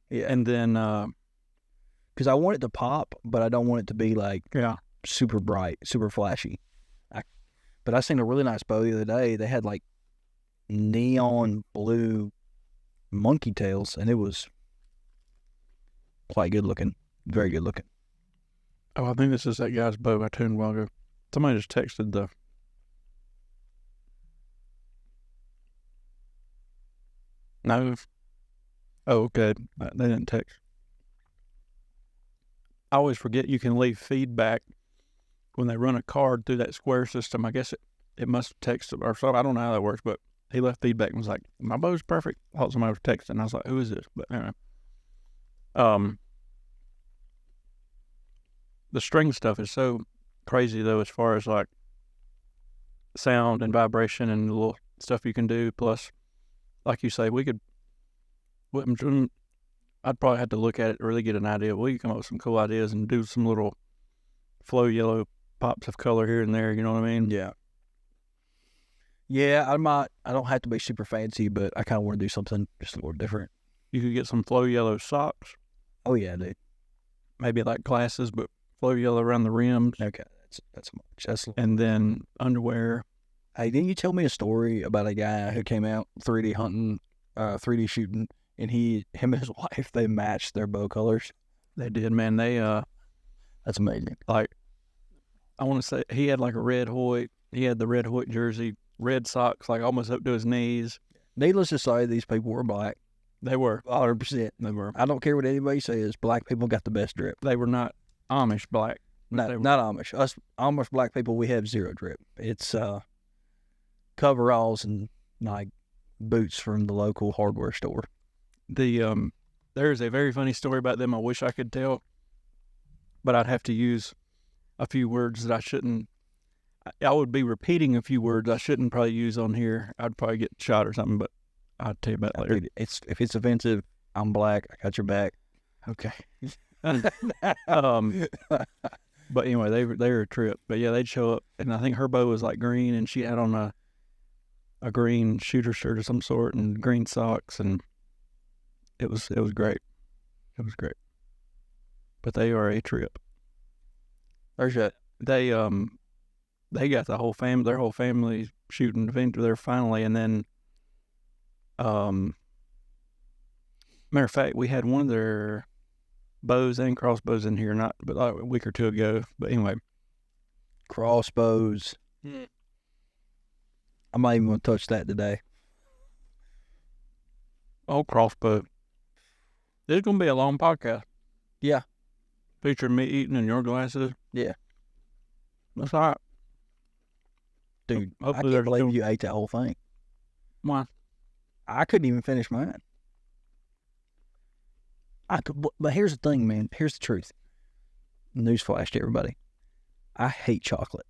Yeah. And then, because I want it to pop, but I don't want it to be like super bright, super flashy. But I seen a really nice bow the other day. They had like neon blue monkey tails, and it was quite good looking, very good looking. Oh, I think this is that guy's bow I tuned a while ago. Somebody just texted the. No. Oh, okay. They didn't text. I always forget you can leave feedback when they run a card through that square system. I guess it must text or something. I don't know how that works, but he left feedback and was like, my bow's perfect. I thought somebody was texting. I was like, who is this? But anyway. The string stuff is so crazy, though, as far as like sound and vibration and the little stuff you can do. Plus, like you say, I'd probably have to look at it to really get an idea. We could come up with some cool ideas and do some little flow yellow pops of color here and there. You know what I mean? Yeah. Yeah, I don't have to be super fancy, but I kind of want to do something just a little different. You could get some flow yellow socks. Oh yeah, dude. Maybe like glasses, but flow yellow around the rims. Okay, that's much. And then underwear. Hey, didn't you tell me a story about a guy who came out 3D hunting, 3D shooting, and him and his wife, they matched their bow colors? They did, man. That's amazing. Like, I want to say he had like a red Hoyt. He had the red Hoyt jersey, red socks, like almost up to his knees. Needless to say, these people were black. They were 100%. They were. I don't care what anybody says. Black people got the best drip. They were not Amish black. Not Amish. Us Amish black people, we have zero drip. It's coveralls and like boots from the local hardware store. There's a very funny story about them I wish I could tell, but I'd have to use a few words that I shouldn't. I would be repeating a few words I shouldn't probably use on here. I'd probably get shot or something, but I'll tell you about it later. Dude, if it's offensive, I'm black. I got your back. Okay. But anyway, they were a trip. But yeah, they'd show up, and I think her bow was like green, and she had on a green shooter shirt of some sort and green socks, and it was great. It was great. But they are a trip. There's that. They got their whole family shooting there finally, and then matter of fact, we had one of their bows and crossbows in here but like a week or two ago. But anyway, crossbows. I'm not even gonna touch that today. Oh, crossbow. This is gonna be a long podcast. Yeah. Featuring me eating in your glasses. Yeah. That's all right. Dude, I can't believe you ate that whole thing. Why? I couldn't even finish mine. But here's the thing, man. Here's the truth. Newsflash to everybody. I hate chocolate.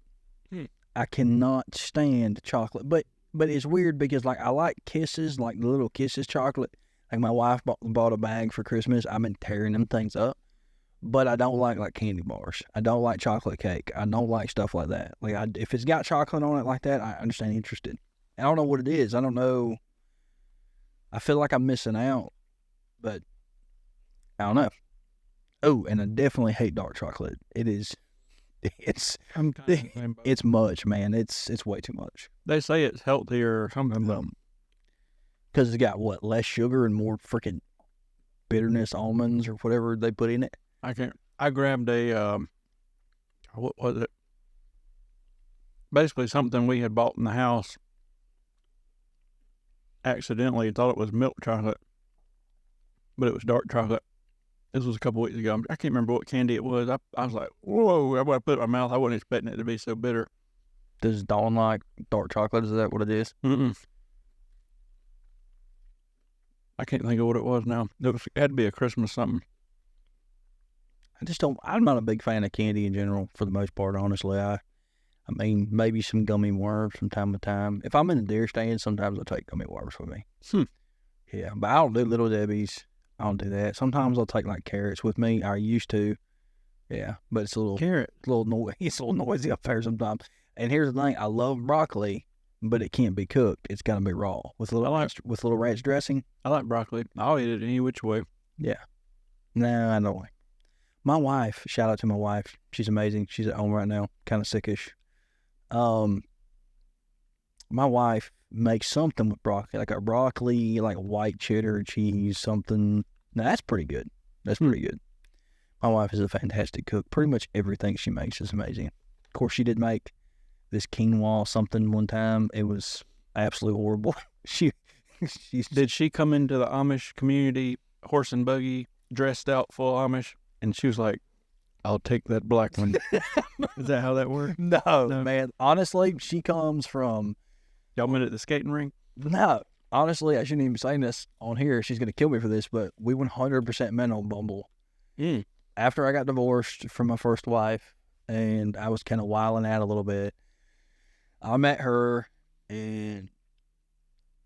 I cannot stand chocolate. But it's weird because like I like Kisses, like the little Kisses chocolate. Like my wife bought a bag for Christmas. I've been tearing them things up. But I don't like candy bars. I don't like chocolate cake. I don't like stuff like that. Like if it's got chocolate on it like that, I understand interested. I don't know what it is. I don't know. I feel like I'm missing out, but I don't know. Oh, and I definitely hate dark chocolate. It's much, man. It's way too much. They say it's healthier or something, but because it's got what, less sugar and more freaking bitterness almonds or whatever they put in it. I grabbed a what was it? Basically something we had bought in the house. Accidentally thought it was milk chocolate, but it was dark chocolate. This was a couple weeks ago. I can't remember what candy it was. I was like, whoa, when I put it in my mouth, I wasn't expecting it to be so bitter. Does Dawn like dark chocolate? Is that what it is? Mm-mm. I can't think of what it was now. It had to be a Christmas something. I'm not a big fan of candy in general for the most part, honestly. I mean, maybe some gummy worms from time to time. If I'm in a deer stand, sometimes I'll take gummy worms with me. Yeah, but I don't do Little Debbie's. I don't do that. Sometimes I'll take like carrots with me. I used to. Yeah, but it's a little it's a little noisy up there sometimes. And here's the thing: I love broccoli, but it can't be cooked. It's got to be raw with little ranch dressing. I like broccoli. I'll eat it any which way. Yeah. No, I don't like. My wife, shout out to my wife. She's amazing. She's at home right now, kind of sickish. My wife makes something with broccoli, like a broccoli, like white cheddar cheese, something. Now, that's pretty good. That's pretty good. My wife is a fantastic cook. Pretty much everything she makes is amazing. Of course, she did make this quinoa something one time. It was absolutely horrible. Did she come into the Amish community, horse and buggy, dressed out full Amish? And she was like, I'll take that black one. Is that how that worked? No, man. Honestly, she comes from... Y'all met at the skating rink? No. Honestly, I shouldn't even be saying this on here. She's going to kill me for this, but we 100% met on Bumble. After I got divorced from my first wife, and I was kind of wilding out a little bit, I met her, and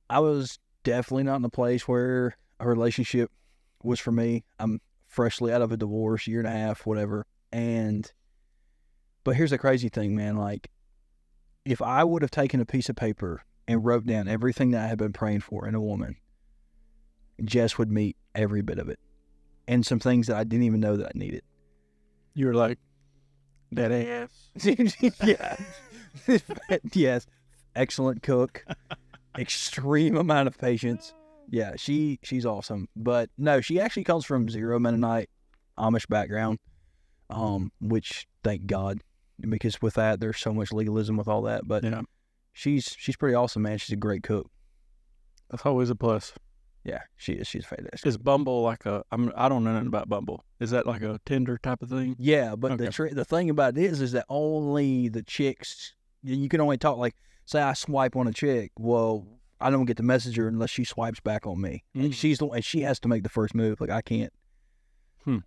I was definitely not in a place where a relationship was for me. I'm freshly out of a divorce, 1.5 years, whatever. But here's the crazy thing, man. Like, if I would have taken a piece of paper and wrote down everything that I had been praying for in a woman, Jess would meet every bit of it, and some things that I didn't even know that I needed. You were like, that ass. Yeah. Yes. Excellent cook. Extreme amount of patience. Yeah, she's awesome. But no, she actually comes from zero Mennonite Amish background, which thank God, because with that there's so much legalism with all that. But yeah, she's pretty awesome, man. She's a great cook. That's always a plus. Yeah, she is. She's fantastic. Is Bumble like I don't know nothing about Bumble. Is that like a Tinder type of thing? Yeah, but the thing about it is that only the chicks, you can only talk, like, say I swipe on a chick, well, I don't get the messenger unless she swipes back on me. And she has to make the first move. Like, I can't.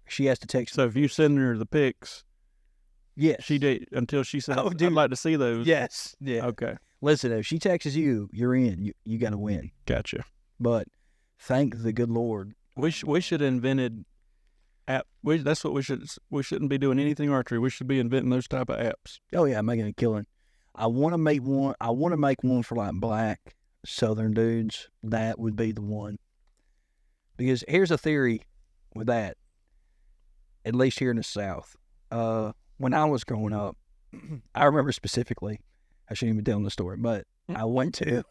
She has to text. So if you send her the pics, yes, she did until she said, "Oh, dude, I'd like to see those." Yes, yeah. Okay. Listen, if she texts you, you're in. You got to win. Gotcha. But thank the good Lord. We should have invented app. That's what we should. We shouldn't be doing anything archery. We should be inventing those type of apps. Oh yeah, making a killing. I want to make one. I want to make one for like black Southern dudes. That would be the one. Because here's a theory with that. At least here in the South, when I was growing up, I remember specifically. I shouldn't even tell the story, but I went to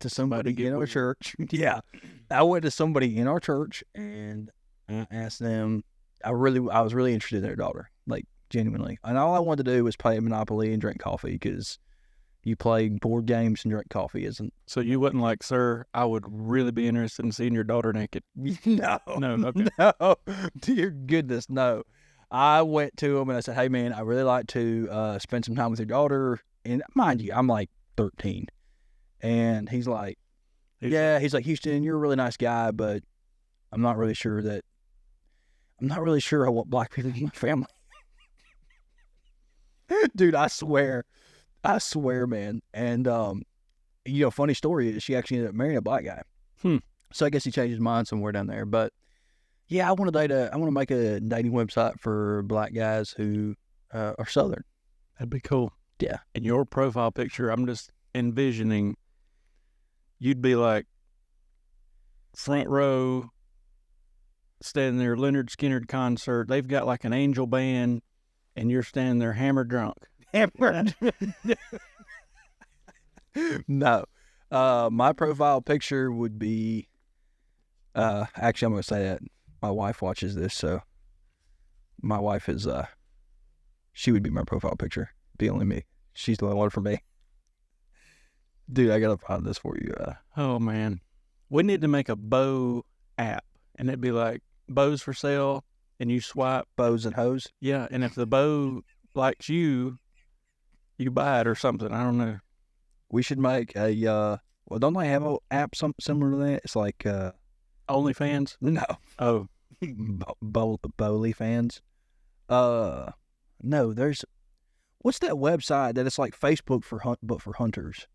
somebody in our church. Yeah, I went to somebody in our church and I asked them. I was really interested in their daughter, like genuinely, and all I wanted to do was play Monopoly and drink coffee because you play board games and drink coffee, isn't? So you wasn't like, sir, I would really be interested in seeing your daughter naked. No, okay. No, dear goodness, no. I went to him and I said, "Hey, man, I really like to spend some time with your daughter." And mind you, I'm like 13, and he's like, "Yeah," he's like, "Houston, you're a really nice guy, but I'm not really sure I want black people in my family." Dude, I swear, man. And funny story is she actually ended up marrying a black guy. So I guess he changed his mind somewhere down there. But yeah, I want to make a dating website for black guys who are Southern. That'd be cool. Yeah. And your profile picture, I'm just envisioning you'd be like front row, standing there, Leonard Skinner concert. They've got like an angel band, and you're standing there hammered drunk. Hammered. No. My profile picture would be, actually, I'm going to say that my wife watches this, so my wife is, she would be my profile picture. Be only me. She's the only one for me. Dude, I got to find this for you. Oh, man. We need to make a bow app, and it'd be like bows for sale, and you swipe. Bows and hoes? Yeah, and if the bow likes you, you buy it or something. I don't know. We should make a, well, don't they have an app similar to that? It's like, OnlyFans? No. Oh. Bowly fans? No, there's, what's that website that it's like Facebook but for hunters?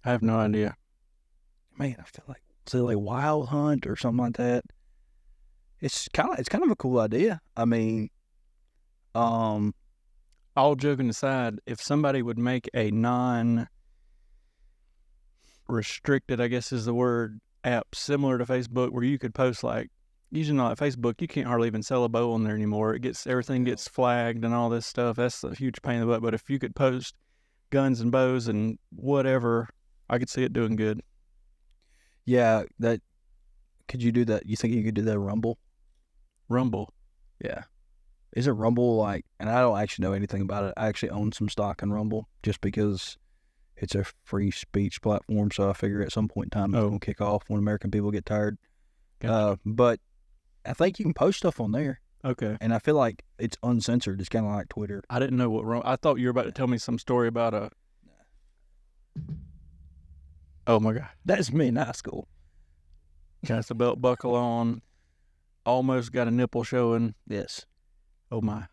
I have no idea. Man, I feel like, is it like Wild Hunt or something like that? It's kind of a cool idea. I mean, all joking aside, if somebody would make a non-restricted, I guess is the word, app similar to Facebook where you could post like, usually not Facebook, you can't hardly even sell a bow on there anymore. Everything gets flagged and all this stuff. That's a huge pain in the butt. But if you could post guns and bows and whatever, I could see it doing good. Yeah, could you do that? You think you could do that Rumble? Rumble? Yeah. Is it Rumble like, and I don't actually know anything about it. I actually own some stock in Rumble just because it's a free speech platform. So I figure at some point in time it's going to kick off when American people get tired. Gotcha. But I think you can post stuff on there. Okay. And I feel like it's uncensored. It's kind of like Twitter. I didn't know I thought you were about to tell me some story about oh my God. That's me in high school. Got the belt buckle on. Almost got a nipple showing. Yes. Oh my.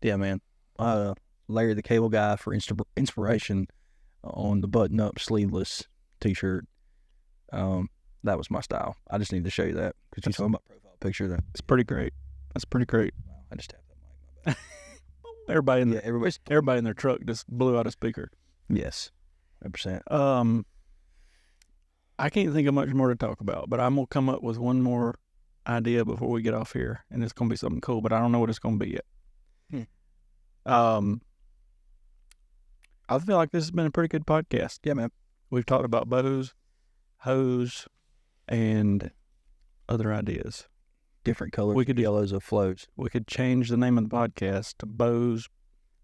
Yeah, man. Larry the Cable Guy for inspiration on the button-up sleeveless t-shirt. That was my style. I just need to show you that because you saw my profile picture. It's pretty great. That's pretty great. Wow, I just tapped that mic. My bad. Everybody in their truck just blew out a speaker. Yes, 100%. I can't think of much more to talk about, but I'm going to come up with one more idea before we get off here, and it's going to be something cool, but I don't know what it's going to be yet. I feel like this has been a pretty good podcast. Yeah, man. We've talked about bows, hose, and other ideas. Different colors, yellows of flows. We could change the name of the podcast to Bows,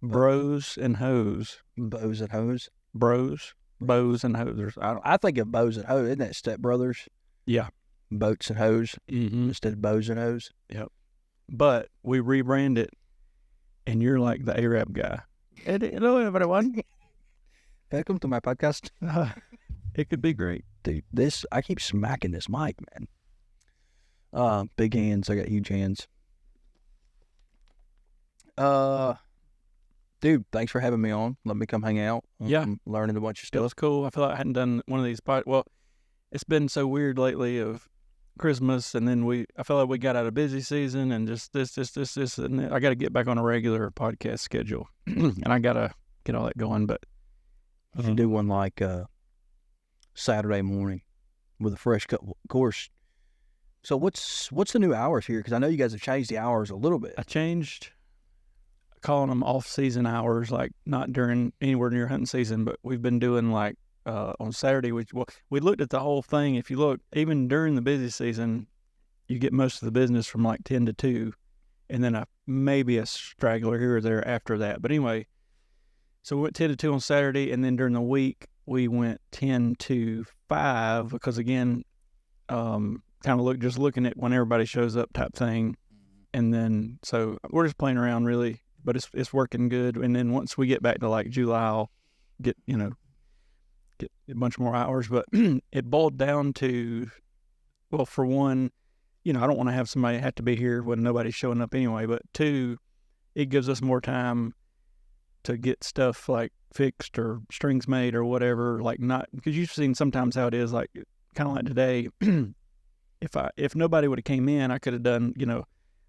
Bros, and Hose. Bows and hose? Bros, bows, and hosers. I think of bows and hose. Isn't that Step Brothers? Yeah. Boats and hose Mm-hmm. instead of bows and hose. Yep. But we rebrand it, and you're like the Arab guy. Hello, everyone. Welcome to my podcast. It could be great. Dude, I keep smacking this mic, man. Big hands. I got huge hands. Dude, thanks for having me on. Let me come hang out. Yeah. I'm learning a bunch of It stuff. was cool. I feel like I hadn't done one of these well, it's been so weird lately of Christmas, and then I feel like we got out of busy season, and just this, and I got to get back on a regular podcast schedule, and I got to get all that going. But You should do one like Saturday morning with a fresh cut. Of course. So what's the new hours here? Because I know you guys have changed the hours a little bit. I changed calling them off-season hours, like not during anywhere near hunting season, but we've been doing like on Saturday. We looked at the whole thing. If you look, even during the busy season, you get most of the business from like 10 to 2, and then maybe a straggler here or there after that. But anyway, so we went 10 to 2 on Saturday, and then during the week, we went 10 to 5 because, again, kind of just looking at when everybody shows up type thing. And then, so we're just playing around really, but it's working good. And then once we get back to like July, I'll get a bunch more hours. But it boiled down to, well, for one, I don't want to have somebody have to be here when nobody's showing up anyway. But two, it gives us more time to get stuff like fixed or strings made or whatever. Like not, because you've seen sometimes how it is, like kind of like today. If nobody would have came in, I could have done,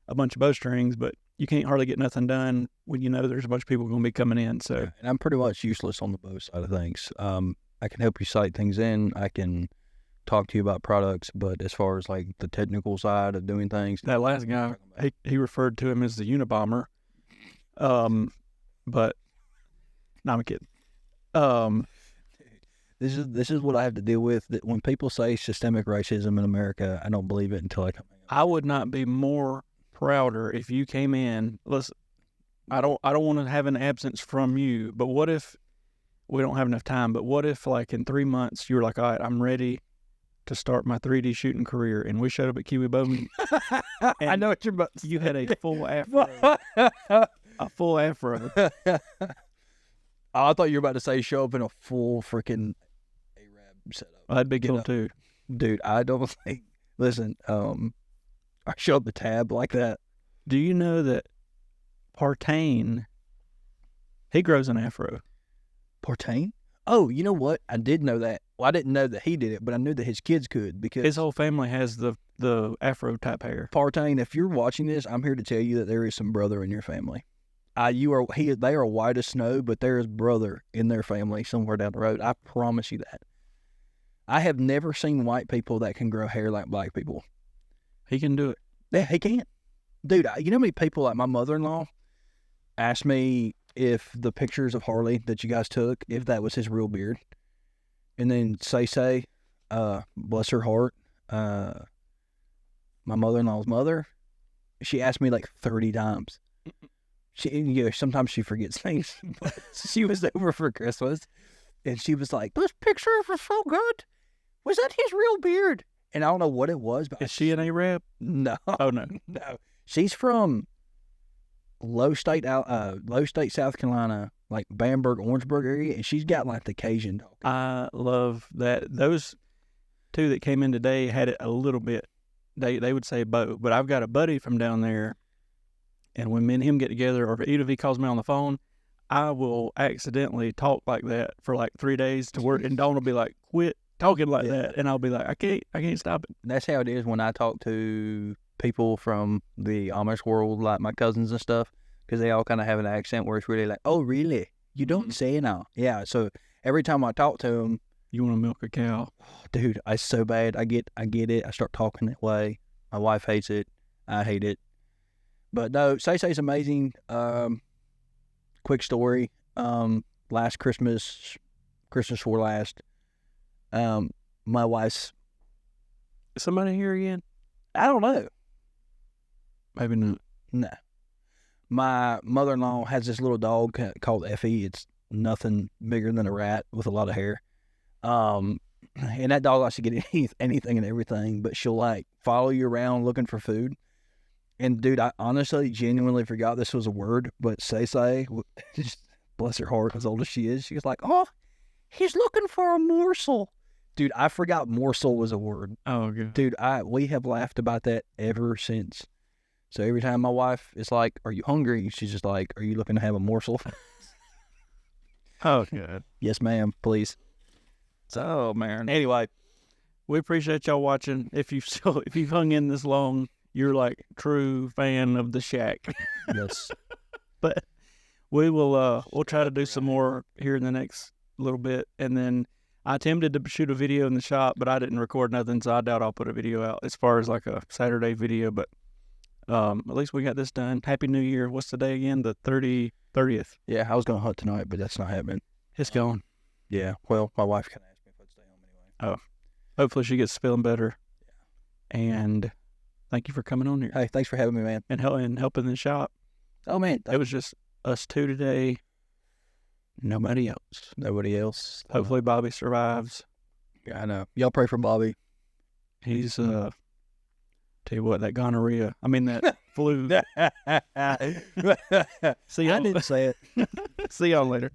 a bunch of bowstrings, but you can't hardly get nothing done when there's a bunch of people going to be coming in. So, and I'm pretty much useless on the bow side of things. I can help you sight things in. I can talk to you about products, but as far as like the technical side of doing things, that last guy, he referred to him as the Unabomber. But no, I'm kidding. This is what I have to deal with. That when people say systemic racism in America, I don't believe it until I come out. I would not be more prouder if you came in. Listen, I don't want to have an absence from you, but what if we don't have enough time? But what if like in 3 months you were like, all right, I'm ready to start my 3D shooting career, and we showed up at Kiwi Bowman. I know what you're about to say. You had a full afro. A full afro. I thought you were about to say show up in a full freaking Arab setup. That'd be cool too. Dude, I don't think, listen, I show up the tab like that. Do you know that Partain, he grows an afro? Partain? Oh, you know what? I did know that. Well, I didn't know that he did it, but I knew that his kids could because his whole family has the afro type hair. Partain, if you're watching this, I'm here to tell you that there is some brother in your family. They are white as snow, but there is brother in their family somewhere down the road. I promise you that. I have never seen white people that can grow hair like black people. He can do it. Yeah, he can. Dude, you know how many people like my mother-in-law asked me if the pictures of Harley that you guys took, if that was his real beard. And then say, bless her heart, my mother-in-law's mother, she asked me like 30 times. Sometimes she forgets things. But she was over for Christmas, and she was like, "Those pictures were so good. Was that his real beard?" And I don't know what it was, but is she an Arab? No. Oh no, no. She's from low state, South Carolina, like Bamberg, Orangeburg area, and she's got like the Cajun dog. I love that. Those two that came in today had it a little bit. They would say bow, but I've got a buddy from down there. And when me and him get together, or even if he calls me on the phone, I will accidentally talk like that for like 3 days to work. And Dawn will be like, quit talking like that. And I'll be like, I can't stop it. That's how it is when I talk to people from the Amish world, like my cousins and stuff, because they all kind of have an accent where it's really like, oh, really? You don't say now. Yeah. So every time I talk to them, you want to milk a cow. Dude, I so bad. I get it. I start talking that way. My wife hates it. I hate it. But no, Say's amazing. Quick story. Last Christmas before last, my wife's. Is somebody here again? I don't know. Maybe not. No. My mother-in-law has this little dog called Effie. It's nothing bigger than a rat with a lot of hair. And that dog likes to get anything and everything, but she'll like follow you around looking for food. And dude, I honestly, genuinely forgot this was a word, but Say, just bless her heart, as old as she is, she was like, "Oh, he's looking for a morsel." Dude, I forgot morsel was a word. Oh, good. Dude, we have laughed about that ever since. So every time my wife is like, "Are you hungry?" She's just like, "Are you looking to have a morsel?" Oh, good. Yes, ma'am, please. So, man. Anyway, we appreciate y'all watching. If you've hung in this long, you're like true fan of the shack. Yes. But we'll try to do some more here in the next little bit. And then I attempted to shoot a video in the shop, but I didn't record nothing, so I doubt I'll put a video out as far as like a Saturday video. But at least we got this done. Happy New Year. What's the day again? The 30th. Yeah, I was going to hunt tonight, but that's not happening. It's going. Yeah, well, my wife kind of asked me if I'd stay home anyway. Oh, hopefully she gets feeling better. Yeah. And thank you for coming on here. Hey, thanks for having me, man. And helping the shop. Oh, man. It was just us two today. Nobody else. Nobody else. Hopefully Bobby survives. Yeah, I know. Y'all pray for Bobby. He's, tell you what, that gonorrhea. I mean, that flu. See, I didn't say it. See y'all later.